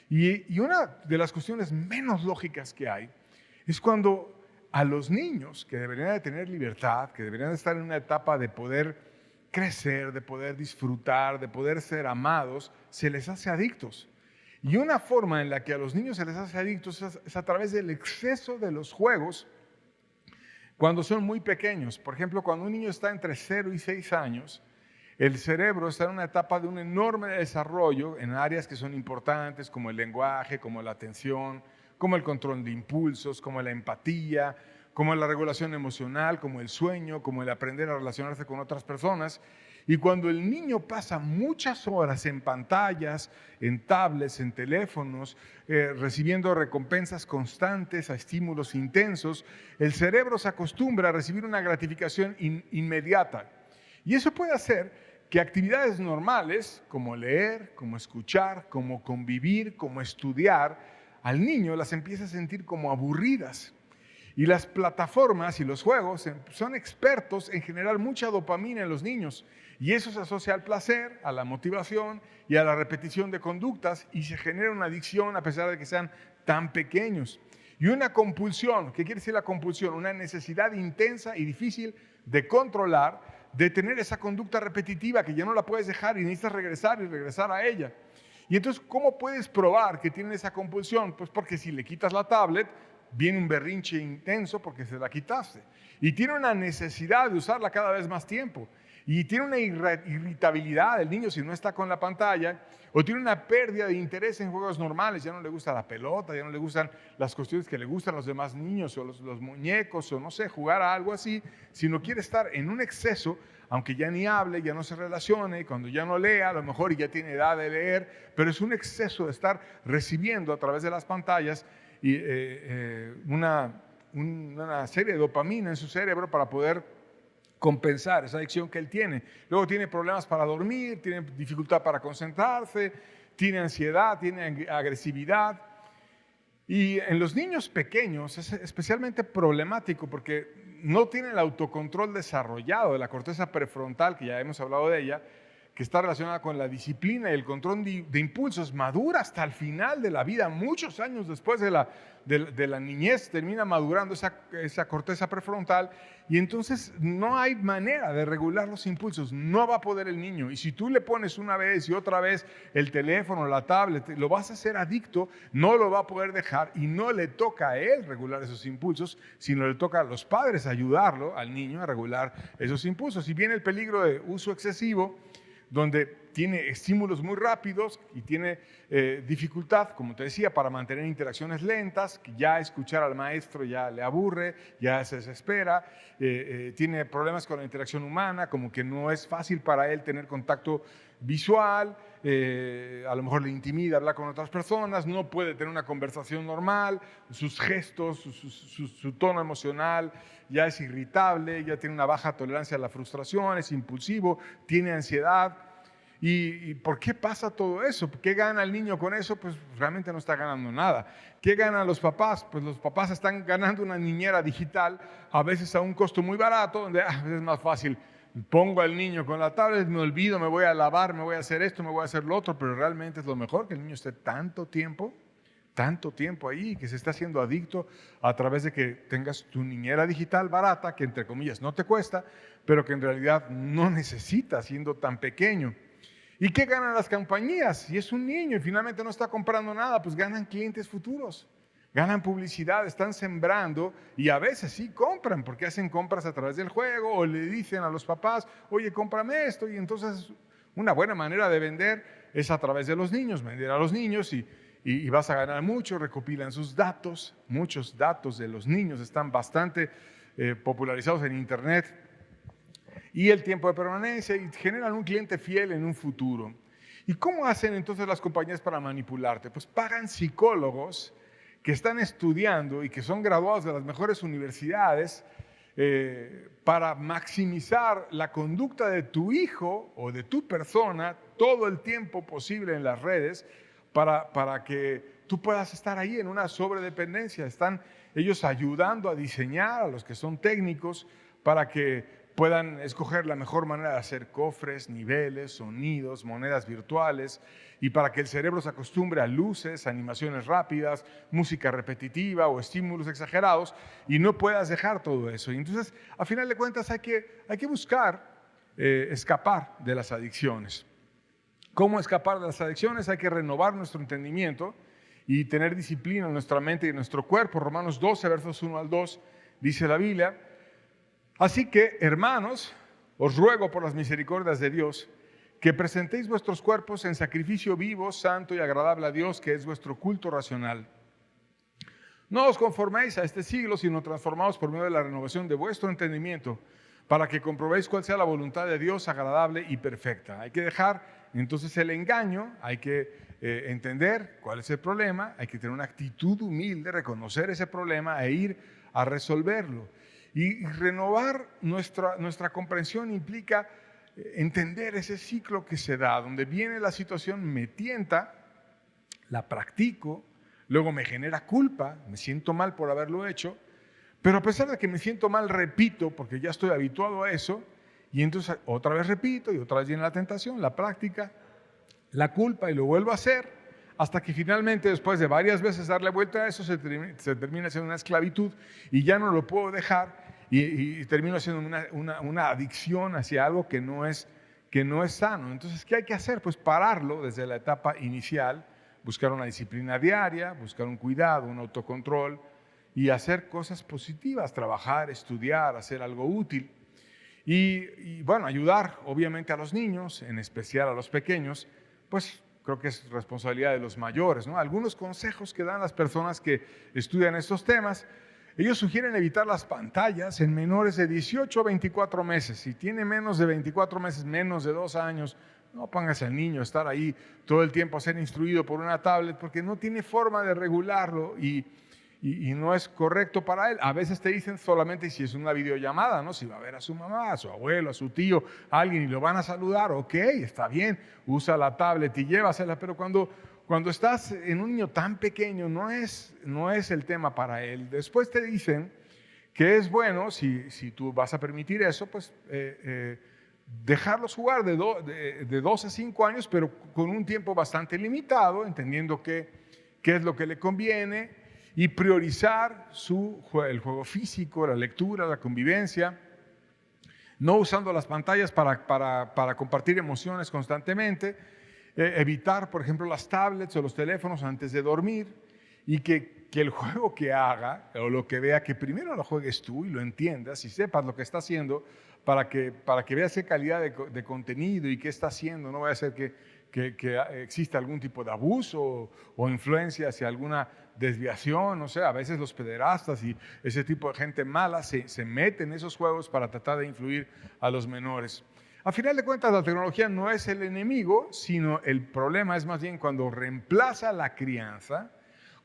Y una de las cuestiones menos lógicas que hay es cuando a los niños, que deberían de tener libertad, que deberían de estar en una etapa de poder crecer, de poder disfrutar, de poder ser amados, se les hace adictos. Y una forma en la que a los niños se les hace adictos es a través del exceso de los juegos cuando son muy pequeños. Por ejemplo, cuando un niño está entre 0 y 6 años, el cerebro está en una etapa de un enorme desarrollo en áreas que son importantes, como el lenguaje, como la atención, como el control de impulsos, como la empatía, como la regulación emocional, como el sueño, como el aprender a relacionarse con otras personas. Y cuando el niño pasa muchas horas en pantallas, en tablets, en teléfonos, recibiendo recompensas constantes a estímulos intensos, el cerebro se acostumbra a recibir una gratificación inmediata. Y eso puede hacer que actividades normales, como leer, como escuchar, como convivir, como estudiar, al niño las empieza a sentir como aburridas. Y las plataformas y los juegos son expertos en generar mucha dopamina en los niños. Y eso se asocia al placer, a la motivación y a la repetición de conductas y se genera una adicción a pesar de que sean tan pequeños. Y una compulsión, ¿qué quiere decir la compulsión? Una necesidad intensa y difícil de controlar, de tener esa conducta repetitiva que ya no la puedes dejar y necesitas regresar y regresar a ella. Y entonces, ¿cómo puedes probar que tienen esa compulsión? Pues porque si le quitas la tablet, viene un berrinche intenso porque se la quitaste. Y tiene una necesidad de usarla cada vez más tiempo. Y tiene una irritabilidad el niño si no está con la pantalla, o tiene una pérdida de interés en juegos normales, ya no le gusta la pelota, ya no le gustan las cuestiones que le gustan a los demás niños, o los muñecos, o no sé, jugar a algo así, sino quiere estar en un exceso, aunque ya ni hable, ya no se relacione, cuando ya no lea, a lo mejor ya tiene edad de leer, pero es un exceso de estar recibiendo a través de las pantallas y, una serie de dopamina en su cerebro para poder compensar esa adicción que él tiene. Luego tiene problemas para dormir, tiene dificultad para concentrarse, tiene ansiedad, tiene agresividad. Y en los niños pequeños es especialmente problemático porque no tienen el autocontrol desarrollado de la corteza prefrontal, que ya hemos hablado de ella, que está relacionada con la disciplina y el control de impulsos, madura hasta el final de la vida, muchos años después de la niñez, termina madurando esa corteza prefrontal y entonces no hay manera de regular los impulsos, no va a poder el niño. Y si tú le pones una vez y otra vez el teléfono, la tablet, lo vas a hacer adicto, no lo va a poder dejar y no le toca a él regular esos impulsos, sino le toca a los padres ayudarlo, al niño, a regular esos impulsos. Y viene el peligro de uso excesivo, donde tiene estímulos muy rápidos y tiene dificultad, como te decía, para mantener interacciones lentas, que ya escuchar al maestro ya le aburre, ya se desespera, tiene problemas con la interacción humana, como que no es fácil para él tener contacto visual, a lo mejor le intimida hablar con otras personas, no puede tener una conversación normal, sus gestos, su tono emocional ya es irritable, ya tiene una baja tolerancia a la frustración, es impulsivo, tiene ansiedad. ¿Y por qué pasa todo eso? ¿Qué gana el niño con eso? Pues realmente no está ganando nada. ¿Qué ganan los papás? Pues los papás están ganando una niñera digital, a veces a un costo muy barato, donde a veces es más fácil. Pongo al niño con la tablet, me olvido, me voy a lavar, me voy a hacer esto, me voy a hacer lo otro, pero realmente es lo mejor que el niño esté tanto tiempo ahí, que se está haciendo adicto a través de que tengas tu niñera digital barata, que entre comillas no te cuesta, pero que en realidad no necesitas siendo tan pequeño. ¿Y qué ganan las compañías? Si es un niño y finalmente no está comprando nada, pues ganan clientes futuros, ganan publicidad, están sembrando y a veces sí compran porque hacen compras a través del juego o le dicen a los papás, oye, cómprame esto. Y entonces una buena manera de vender es a través de los niños, vender a los niños y vas a ganar mucho, recopilan sus datos, muchos datos de los niños están bastante popularizados en internet. Y el tiempo de permanencia y generan un cliente fiel en un futuro. ¿Y cómo hacen entonces las compañías para manipularte? Pues pagan psicólogos que están estudiando y que son graduados de las mejores universidades para maximizar la conducta de tu hijo o de tu persona todo el tiempo posible en las redes para que tú puedas estar ahí en una sobredependencia. Están ellos ayudando a diseñar a los que son técnicos para que puedan escoger la mejor manera de hacer cofres, niveles, sonidos, monedas virtuales y para que el cerebro se acostumbre a luces, animaciones rápidas, música repetitiva o estímulos exagerados y no puedas dejar todo eso. Y entonces, a final de cuentas, hay que buscar escapar de las adicciones. ¿Cómo escapar de las adicciones? Hay que renovar nuestro entendimiento y tener disciplina en nuestra mente y en nuestro cuerpo. Romanos 12, versos 1 al 2, dice la Biblia: así que, hermanos, os ruego por las misericordias de Dios que presentéis vuestros cuerpos en sacrificio vivo, santo y agradable a Dios, que es vuestro culto racional. No os conforméis a este siglo, sino transformaos por medio de la renovación de vuestro entendimiento, para que comprobéis cuál sea la voluntad de Dios agradable y perfecta. Hay que dejar entonces el engaño, hay que entender cuál es el problema, hay que tener una actitud humilde, reconocer ese problema e ir a resolverlo. Y renovar nuestra comprensión implica entender ese ciclo que se da, donde viene la situación, me tienta, la practico, luego me genera culpa, me siento mal por haberlo hecho, pero a pesar de que me siento mal, repito, porque ya estoy habituado a eso, y entonces otra vez repito, y otra vez viene la tentación, la práctica, la culpa, y lo vuelvo a hacer, hasta que finalmente, después de varias veces darle vuelta a eso, se termina siendo una esclavitud, y ya no lo puedo dejar, y termino siendo una adicción hacia algo que no es sano. Entonces, ¿qué hay que hacer? Pues pararlo desde la etapa inicial, buscar una disciplina diaria, buscar un cuidado, un autocontrol y hacer cosas positivas, trabajar, estudiar, hacer algo útil. Y bueno, ayudar obviamente a los niños, en especial a los pequeños, pues creo que es responsabilidad de los mayores, ¿no? Algunos consejos que dan las personas que estudian estos temas, ellos sugieren evitar las pantallas en menores de 18 a 24 meses. Si tiene menos de 24 meses, menos de 2 años, no pongas al niño a estar ahí todo el tiempo a ser instruido por una tablet, porque no tiene forma de regularlo y no es correcto para él. A veces te dicen solamente si es una videollamada, ¿no? Si va a ver a su mamá, a su abuelo, a su tío, a alguien y lo van a saludar, ok, está bien, usa la tablet y llévasela, pero cuando estás en un niño tan pequeño no es el tema para él. Después te dicen que es bueno, si tú vas a permitir eso, pues dejarlos jugar de 2 a 5 años, pero con un tiempo bastante limitado, entendiendo qué es lo que le conviene y priorizar el juego físico, la lectura, la convivencia, no usando las pantallas para compartir emociones constantemente, evitar, por ejemplo, las tablets o los teléfonos antes de dormir y que el juego que haga o lo que vea, que primero lo juegues tú y lo entiendas y sepas lo que está haciendo para que veas qué calidad de contenido y qué está haciendo. No vaya a ser que exista algún tipo de abuso o influencia hacia alguna desviación. O sea, a veces los pederastas y ese tipo de gente mala se meten en esos juegos para tratar de influir a los menores. A final de cuentas, la tecnología no es el enemigo, sino el problema es más bien cuando reemplaza la crianza,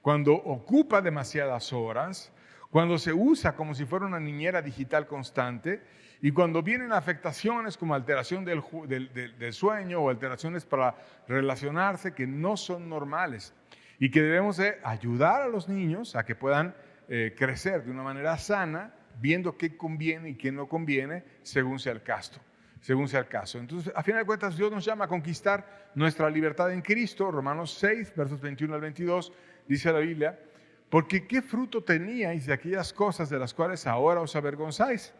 cuando ocupa demasiadas horas, cuando se usa como si fuera una niñera digital constante y cuando vienen afectaciones como alteración del sueño o alteraciones para relacionarse que no son normales y que debemos de ayudar a los niños a que puedan crecer de una manera sana, viendo qué conviene y qué no conviene según sea el caso. Entonces, a final de cuentas, Dios nos llama a conquistar nuestra libertad en Cristo. Romanos 6, versos 21 al 22, dice la Biblia, porque ¿qué fruto teníais de aquellas cosas de las cuales ahora os avergonzáis?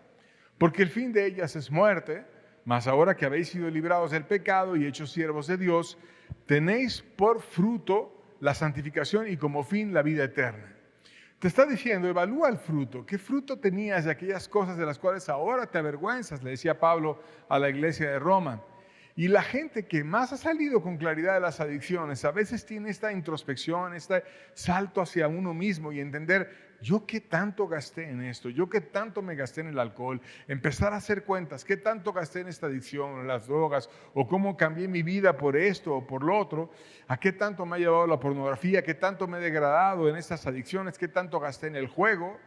Porque el fin de ellas es muerte, mas ahora que habéis sido librados del pecado y hechos siervos de Dios, tenéis por fruto la santificación y como fin la vida eterna. Te está diciendo, evalúa el fruto. ¿Qué fruto tenías de aquellas cosas de las cuales ahora te avergüenzas? Le decía Pablo a la iglesia de Roma. Y la gente que más ha salido con claridad de las adicciones, a veces tiene esta introspección, este salto hacia uno mismo y entender, yo qué tanto gasté en esto, yo qué tanto me gasté en el alcohol, empezar a hacer cuentas, qué tanto gasté en esta adicción, en las drogas, o cómo cambié mi vida por esto o por lo otro, a qué tanto me ha llevado la pornografía, qué tanto me he degradado en estas adicciones, qué tanto gasté en el juego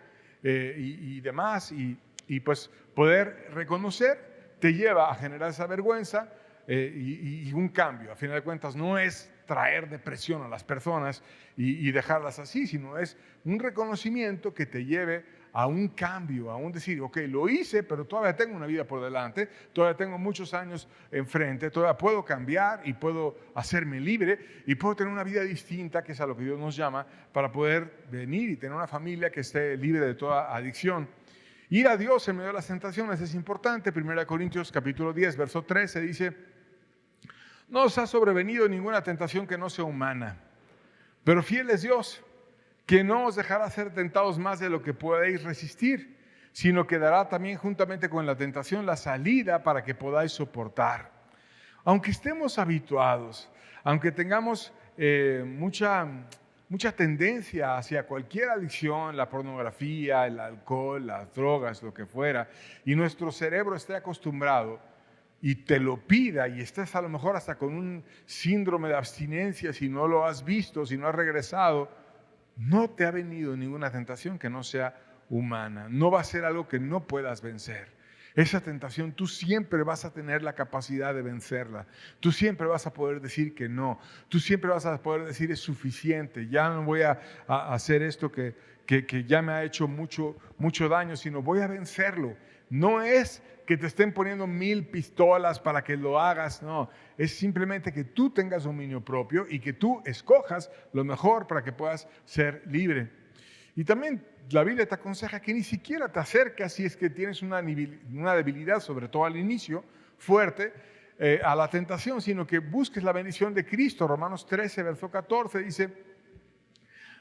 y demás. Y pues poder reconocer te lleva a generar esa vergüenza y un cambio. A final de cuentas no es traer depresión a las personas y dejarlas así, sino es un reconocimiento que te lleve a un cambio, a un decir, ok, lo hice, pero todavía tengo una vida por delante, todavía tengo muchos años enfrente, todavía puedo cambiar y puedo hacerme libre y puedo tener una vida distinta, que es a lo que Dios nos llama, para poder venir y tener una familia que esté libre de toda adicción. Ir a Dios en medio de las tentaciones es importante. 1 Corintios capítulo 10, verso 13 dice, no os ha sobrevenido ninguna tentación que no sea humana, pero fiel es Dios, que no os dejará ser tentados más de lo que podéis resistir, sino que dará también juntamente con la tentación la salida para que podáis soportar. Aunque estemos habituados, aunque tengamos mucha tendencia hacia cualquier adicción, la pornografía, el alcohol, las drogas, lo que fuera, y nuestro cerebro esté acostumbrado y te lo pida y estés a lo mejor hasta con un síndrome de abstinencia si no lo has visto, si no has regresado, no te ha venido ninguna tentación que no sea humana. No va a ser algo que no puedas vencer. Esa tentación tú siempre vas a tener la capacidad de vencerla. Tú siempre vas a poder decir que no. Tú siempre vas a poder decir es suficiente. Ya no voy a hacer esto que ya me ha hecho mucho daño, sino voy a vencerlo. No es que te estén poniendo 1000 pistolas para que lo hagas, no. Es simplemente que tú tengas dominio propio y que tú escojas lo mejor para que puedas ser libre. Y también la Biblia te aconseja que ni siquiera te acerques si es que tienes una debilidad, sobre todo al inicio, fuerte, a la tentación, sino que busques la bendición de Cristo. Romanos 13, verso 14 dice,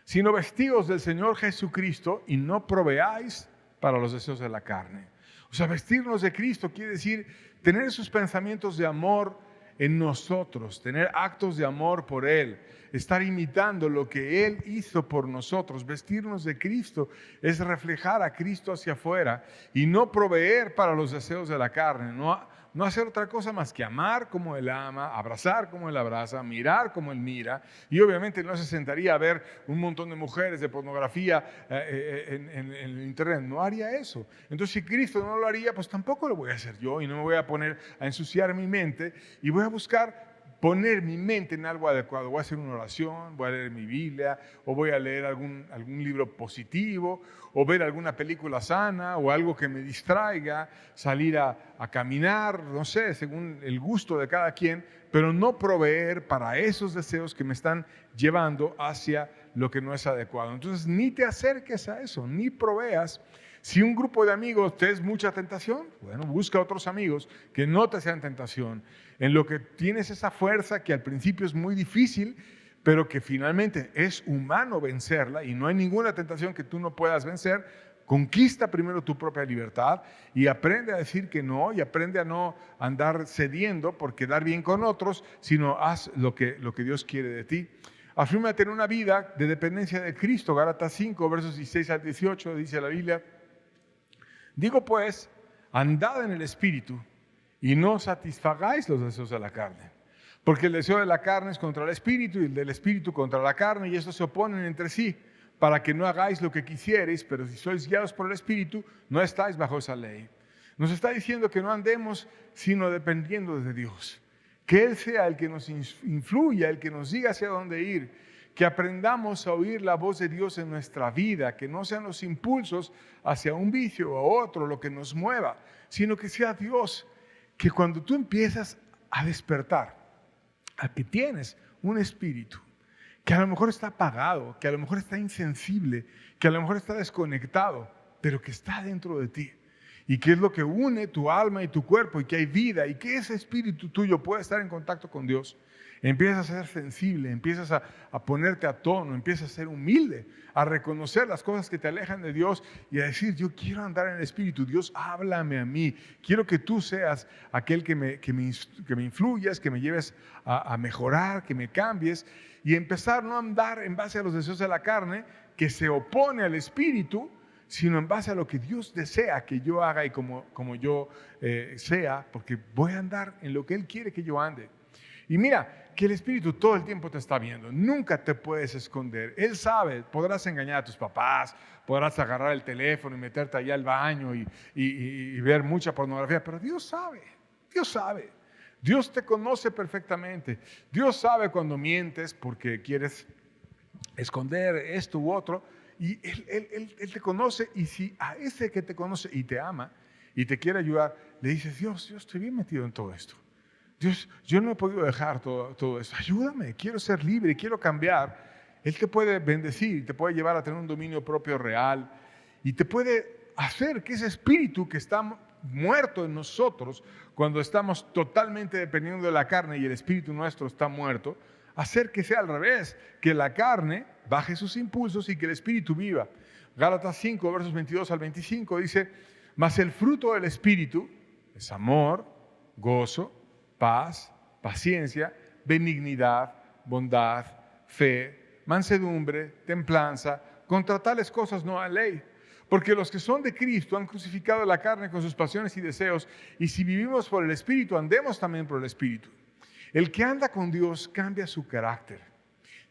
sino vestidos del Señor Jesucristo y no proveáis para los deseos de la carne. O sea, vestirnos de Cristo quiere decir tener esos pensamientos de amor en nosotros, tener actos de amor por Él, estar imitando lo que Él hizo por nosotros. Vestirnos de Cristo es reflejar a Cristo hacia afuera y no proveer para los deseos de la carne, no hacer otra cosa más que amar como Él ama, abrazar como Él abraza, mirar como Él mira. Y obviamente no se sentaría a ver un montón de mujeres de pornografía en el internet, no haría eso. Entonces si Cristo no lo haría, pues tampoco lo voy a hacer yo y no me voy a poner a ensuciar mi mente y voy a buscar poner mi mente en algo adecuado. Voy a hacer una oración, voy a leer mi Biblia, o voy a leer algún libro positivo, o ver alguna película sana, o algo que me distraiga, salir a caminar, no sé, según el gusto de cada quien, pero no proveer para esos deseos que me están llevando hacia lo que no es adecuado. Entonces, ni te acerques a eso, ni proveas. Si un grupo de amigos te es mucha tentación, bueno, busca otros amigos que no te sean tentación, en lo que tienes esa fuerza que al principio es muy difícil, pero que finalmente es humano vencerla y no hay ninguna tentación que tú no puedas vencer. Conquista primero tu propia libertad y aprende a decir que no y aprende a no andar cediendo por quedar bien con otros, sino haz lo que Dios quiere de ti. Afírmate en una vida de dependencia de Cristo. Gálatas 5, versos 16 al 18, dice la Biblia. Digo pues, andad en el Espíritu y no satisfagáis los deseos de la carne. Porque el deseo de la carne es contra el Espíritu y el del Espíritu contra la carne y estos se oponen entre sí para que no hagáis lo que quisierais, pero si sois guiados por el Espíritu, no estáis bajo esa ley. Nos está diciendo que no andemos sino dependiendo de Dios. Que Él sea el que nos influya, el que nos diga hacia dónde ir. Que aprendamos a oír la voz de Dios en nuestra vida, que no sean los impulsos hacia un vicio o otro lo que nos mueva, sino que sea Dios, que cuando tú empiezas a despertar, a que tienes un espíritu, que a lo mejor está apagado, que a lo mejor está insensible, que a lo mejor está desconectado, pero que está dentro de ti, y que es lo que une tu alma y tu cuerpo, y que hay vida, y que ese espíritu tuyo puede estar en contacto con Dios. Empiezas a ser sensible, empiezas a ponerte a tono, empiezas a ser humilde, a reconocer las cosas que te alejan de Dios y a decir, yo quiero andar en el Espíritu, Dios háblame a mí, quiero que tú seas aquel que me influyas, que me lleves a mejorar, que me cambies y empezar no a andar en base a los deseos de la carne que se opone al Espíritu, sino en base a lo que Dios desea que yo haga y como yo sea, porque voy a andar en lo que Él quiere que yo ande. Y mira, que el Espíritu todo el tiempo te está viendo, nunca te puedes esconder. Él sabe, podrás engañar a tus papás, podrás agarrar el teléfono y meterte allá al baño y ver mucha pornografía, pero Dios sabe, Dios sabe. Dios te conoce perfectamente. Dios sabe cuando mientes porque quieres esconder esto u otro y Él te conoce y si a ese que te conoce y te ama y te quiere ayudar, le dices, Dios, yo estoy bien metido en todo esto. Dios, yo no he podido dejar todo esto. Ayúdame, quiero ser libre, quiero cambiar. Él te puede bendecir, te puede llevar a tener un dominio propio real y te puede hacer que ese espíritu que está muerto en nosotros, cuando estamos totalmente dependiendo de la carne y el espíritu nuestro está muerto, hacer que sea al revés, que la carne baje sus impulsos y que el espíritu viva. Gálatas 5, versos 22 al 25 dice, mas el fruto del espíritu es amor, gozo, paz, paciencia, benignidad, bondad, fe, mansedumbre, templanza. Contra tales cosas no hay ley. Porque los que son de Cristo han crucificado la carne con sus pasiones y deseos, y si vivimos por el Espíritu, andemos también por el Espíritu. El que anda con Dios cambia su carácter.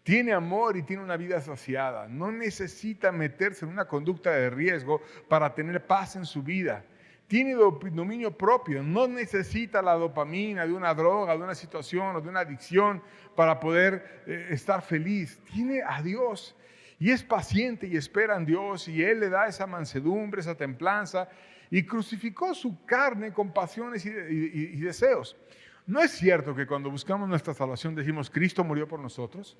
Tiene amor y tiene una vida saciada. No necesita meterse en una conducta de riesgo para tener paz en su vida. Tiene dominio propio. No necesita la dopamina de una droga, de una situación o de una adicción para poder estar feliz. Tiene a Dios. Y es paciente y espera en Dios, y Él le da esa mansedumbre, esa templanza, y crucificó su carne con pasiones y deseos. ¿No es cierto que cuando buscamos nuestra salvación decimos, Cristo murió por nosotros?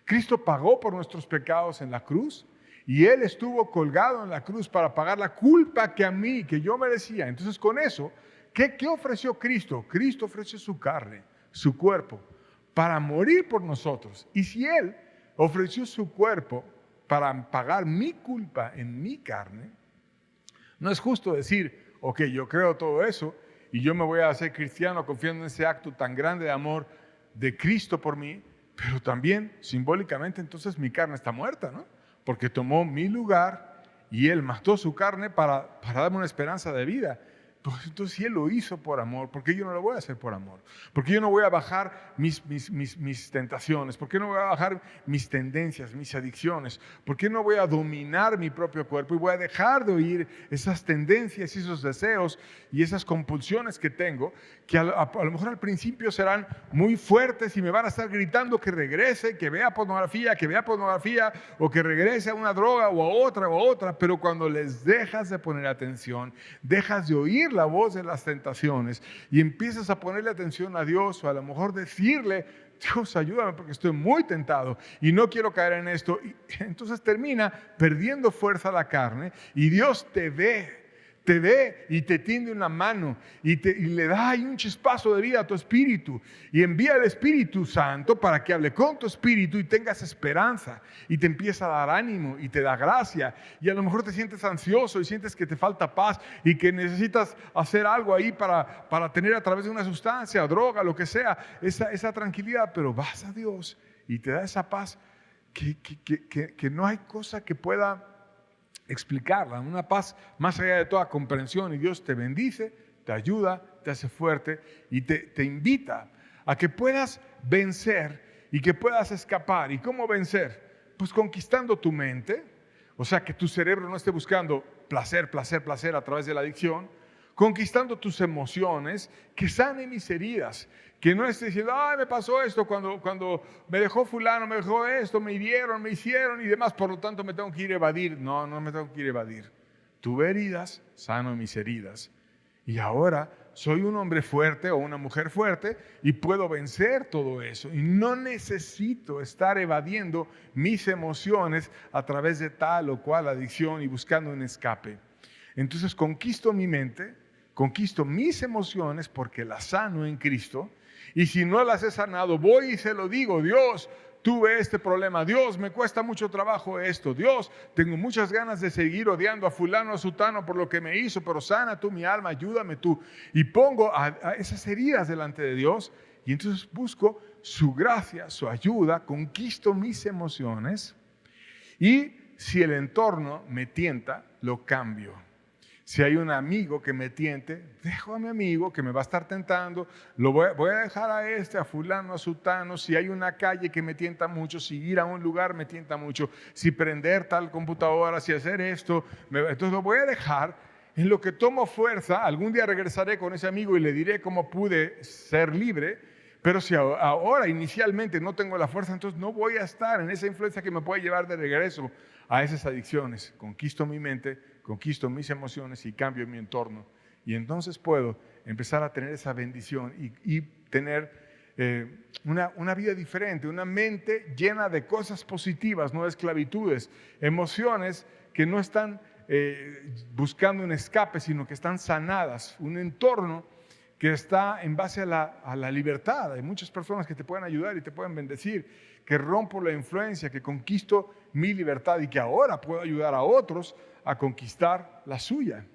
Cristo pagó por nuestros pecados en la cruz, y Él estuvo colgado en la cruz para pagar la culpa que yo merecía. Entonces con eso, ¿qué ofreció Cristo? Cristo ofreció su carne, su cuerpo, para morir por nosotros. Y si Él ofreció su cuerpo para pagar mi culpa en mi carne, no es justo decir, ok, yo creo todo eso y yo me voy a hacer cristiano confiando en ese acto tan grande de amor de Cristo por mí, pero también simbólicamente entonces mi carne está muerta, ¿no? Porque tomó mi lugar y Él mató su carne para darme una esperanza de vida. Pues entonces si Él lo hizo por amor, ¿por qué yo no lo voy a hacer por amor? ¿Por qué yo no voy a bajar mis tentaciones? ¿Por qué no voy a bajar mis tendencias, mis adicciones? ¿Por qué no voy a dominar mi propio cuerpo y voy a dejar de oír esas tendencias y esos deseos y esas compulsiones que tengo, que a lo mejor al principio serán muy fuertes y me van a estar gritando que regrese, que vea pornografía, o que regrese a una droga o a otra, pero cuando les dejas de poner atención, dejas de oír la voz de las tentaciones y empiezas a ponerle atención a Dios, o a lo mejor decirle, Dios, ayúdame porque estoy muy tentado y no quiero caer en esto, y entonces termina perdiendo fuerza la carne y Dios te ve y te tiende una mano y le da ahí un chispazo de vida a tu espíritu y envía el Espíritu Santo para que hable con tu espíritu y tengas esperanza y te empieza a dar ánimo y te da gracia, y a lo mejor te sientes ansioso y sientes que te falta paz y que necesitas hacer algo ahí para tener a través de una sustancia, droga, lo que sea, esa tranquilidad, pero vas a Dios y te da esa paz que no hay cosa que pueda explicarla, una paz más allá de toda comprensión, y Dios te bendice, te ayuda, te hace fuerte y te invita a que puedas vencer y que puedas escapar. ¿Y cómo vencer? Pues conquistando tu mente, o sea, que tu cerebro no esté buscando placer a través de la adicción, conquistando tus emociones, que sane mis heridas, que no estés diciendo, ay, me pasó esto cuando me dejó fulano, me dejó esto, me hirieron, me hicieron y demás, por lo tanto me tengo que ir a evadir. No me tengo que ir a evadir. Tuve heridas, sano mis heridas. Y ahora soy un hombre fuerte o una mujer fuerte y puedo vencer todo eso. Y no necesito estar evadiendo mis emociones a través de tal o cual adicción y buscando un escape. Entonces conquisto mi mente, conquisto mis emociones porque las sano en Cristo. Y si no las he sanado, voy y se lo digo, Dios, tuve este problema, Dios, me cuesta mucho trabajo esto, Dios, tengo muchas ganas de seguir odiando a fulano, a sutano por lo que me hizo, pero sana tú mi alma, ayúdame tú. Y pongo a esas heridas delante de Dios y entonces busco su gracia, su ayuda, conquisto mis emociones, y si el entorno me tienta, lo cambio. Si hay un amigo que me tiente, dejo a mi amigo que me va a estar tentando, voy a dejar a fulano, a sutano. Si hay una calle que me tienta mucho, si ir a un lugar me tienta mucho, si prender tal computadora, si hacer esto, entonces lo voy a dejar. En lo que tomo fuerza, algún día regresaré con ese amigo y le diré cómo pude ser libre, pero si ahora inicialmente no tengo la fuerza, entonces no voy a estar en esa influencia que me puede llevar de regreso a esas adicciones. Conquisto mi mente, conquisto mis emociones y cambio mi entorno. Y entonces puedo empezar a tener esa bendición y tener una vida diferente, una mente llena de cosas positivas, no de esclavitudes, emociones que no están buscando un escape, sino que están sanadas, un entorno que está en base a la libertad. Hay muchas personas que te pueden ayudar y te pueden bendecir, que rompo la influencia, que conquisto mi libertad y que ahora puedo ayudar a otros a conquistar la suya.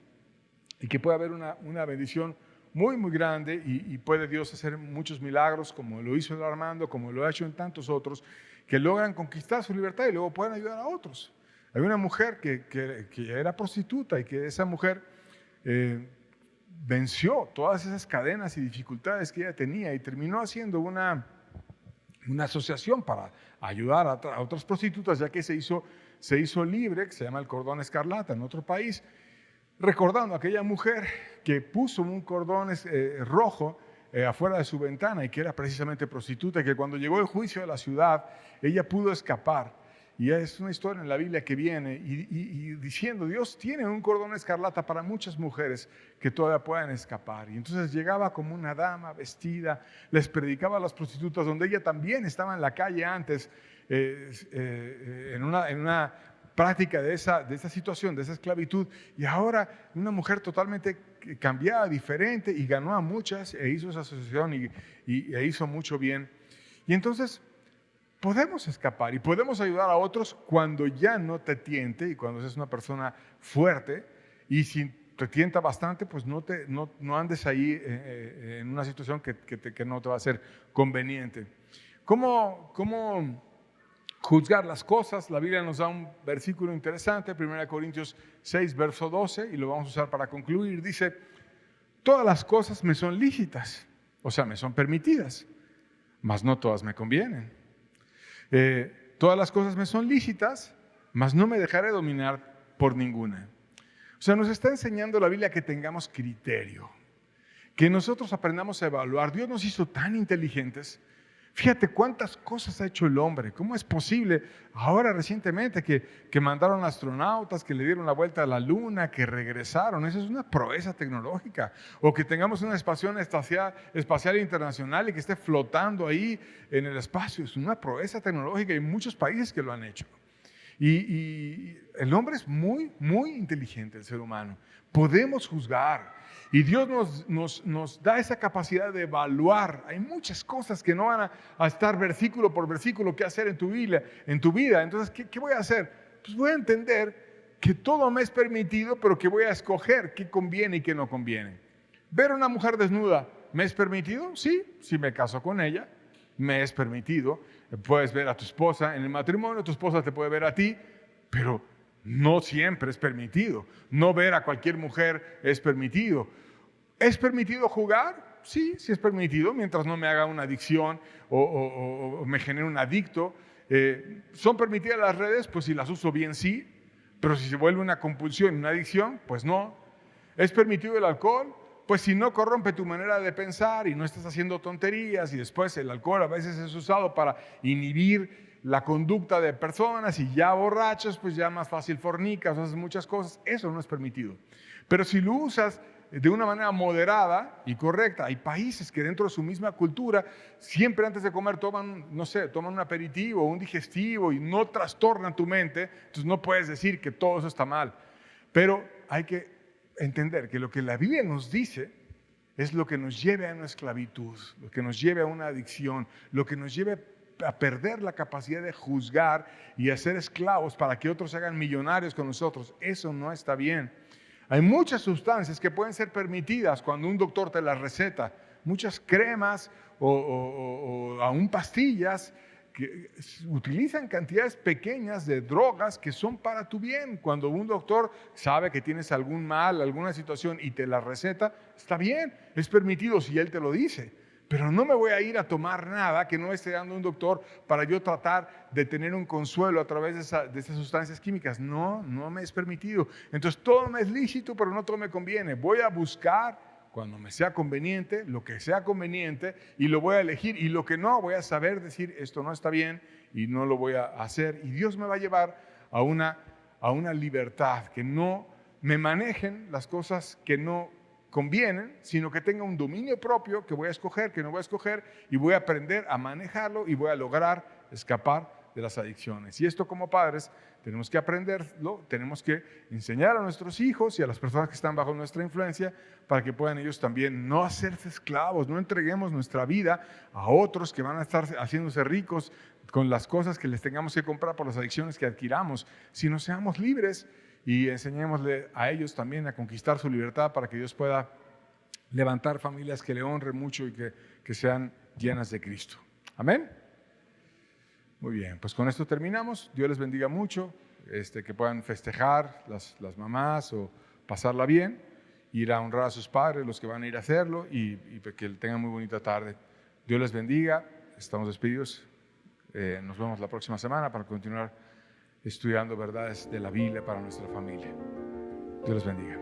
Y que pueda haber una bendición muy, muy grande y puede Dios hacer muchos milagros, como lo hizo en Armando, como lo ha hecho en tantos otros, que logran conquistar su libertad y luego pueden ayudar a otros. Hay una mujer que era prostituta y que esa mujer venció todas esas cadenas y dificultades que ella tenía y terminó haciendo una asociación para ayudar a otras prostitutas, ya que se hizo libre, que se llama el Cordón Escarlata en otro país, recordando a aquella mujer que puso un cordón rojo afuera de su ventana y que era precisamente prostituta, y que cuando llegó el juicio de la ciudad, ella pudo escapar. Y es una historia en la Biblia que viene y diciendo, Dios tiene un cordón escarlata para muchas mujeres que todavía puedan escapar. Y entonces llegaba como una dama vestida, les predicaba a las prostitutas, donde ella también estaba en la calle antes, en una práctica de esa situación, de esa esclavitud. Y ahora una mujer totalmente cambiada, diferente, y ganó a muchas, e hizo esa asociación e hizo mucho bien. Y entonces podemos escapar y podemos ayudar a otros cuando ya no te tiente y cuando eres una persona fuerte, y si te tienta bastante, pues no andes ahí en una situación que no te va a ser conveniente. ¿Cómo juzgar las cosas? La Biblia nos da un versículo interesante, 1 Corintios 6, verso 12, y lo vamos a usar para concluir. Dice, todas las cosas me son lícitas, o sea, me son permitidas, mas no todas me convienen. Todas las cosas me son lícitas, mas no me dejaré dominar por ninguna. O sea, nos está enseñando la Biblia que tengamos criterio, que nosotros aprendamos a evaluar. Dios nos hizo tan inteligentes. Fíjate cuántas cosas ha hecho el hombre. ¿Cómo es posible ahora recientemente que mandaron astronautas, que le dieron la vuelta a la luna, que regresaron? Eso es una proeza tecnológica. O que tengamos una estación espacial internacional y que esté flotando ahí en el espacio. Es una proeza tecnológica y hay muchos países que lo han hecho. Y el hombre es muy, muy inteligente, el ser humano. Podemos juzgar. Y Dios nos da esa capacidad de evaluar. Hay muchas cosas que no van a estar versículo por versículo que hacer en tu vida. Entonces, ¿qué voy a hacer? Pues voy a entender que todo me es permitido, pero que voy a escoger qué conviene y qué no conviene. ¿Ver a una mujer desnuda me es permitido? Sí, si me caso con ella, me es permitido. Puedes ver a tu esposa en el matrimonio, tu esposa te puede ver a ti, pero no siempre es permitido. No ver a cualquier mujer es permitido. ¿Es permitido jugar? Sí, sí es permitido, mientras no me haga una adicción o me genere un adicto. ¿Son permitidas las redes? Pues si las uso bien, sí. Pero si se vuelve una compulsión, una adicción, pues no. ¿Es permitido el alcohol? Pues si no corrompe tu manera de pensar y no estás haciendo tonterías, y después el alcohol a veces es usado para inhibir la conducta de personas, y ya borrachos, pues ya más fácil fornicas, haces muchas cosas, eso no es permitido. Pero si lo usas de una manera moderada y correcta, hay países que dentro de su misma cultura, siempre antes de comer toman un aperitivo o un digestivo y no trastornan tu mente, entonces no puedes decir que todo eso está mal. Pero hay que entender que lo que la Biblia nos dice es lo que nos lleve a una esclavitud, lo que nos lleve a una adicción, lo que nos lleve a perder la capacidad de juzgar y a ser esclavos para que otros se hagan millonarios con nosotros. Eso no está bien. Hay muchas sustancias que pueden ser permitidas cuando un doctor te las receta, muchas cremas o aún pastillas que utilizan cantidades pequeñas de drogas que son para tu bien. Cuando un doctor sabe que tienes algún mal, alguna situación y te la receta, está bien, es permitido si él te lo dice. Pero no me voy a ir a tomar nada que no esté dando un doctor para yo tratar de tener un consuelo a través de esas sustancias químicas. No me es permitido. Entonces todo me es lícito, pero no todo me conviene. Voy a buscar cuando me sea conveniente, lo que sea conveniente, y lo voy a elegir. Y lo que no, voy a saber decir, esto no está bien y no lo voy a hacer. Y Dios me va a llevar a una libertad, que no me manejen las cosas que no convienen, sino que tenga un dominio propio que voy a escoger, que no voy a escoger, y voy a aprender a manejarlo y voy a lograr escapar de las adicciones. Y esto, como padres, tenemos que aprenderlo, tenemos que enseñar a nuestros hijos y a las personas que están bajo nuestra influencia para que puedan ellos también no hacerse esclavos. No entreguemos nuestra vida a otros que van a estar haciéndose ricos con las cosas que les tengamos que comprar por las adicciones que adquiramos, sino seamos libres y enseñémosle a ellos también a conquistar su libertad para que Dios pueda levantar familias que le honren mucho y que sean llenas de Cristo. Amén. Muy bien, pues con esto terminamos. Dios les bendiga mucho, que puedan festejar las mamás o pasarla bien, ir a honrar a sus padres, los que van a ir a hacerlo, y que tengan muy bonita tarde. Dios les bendiga, estamos despedidos. Nos vemos la próxima semana para continuar estudiando verdades de la Biblia para nuestra familia. Dios les bendiga.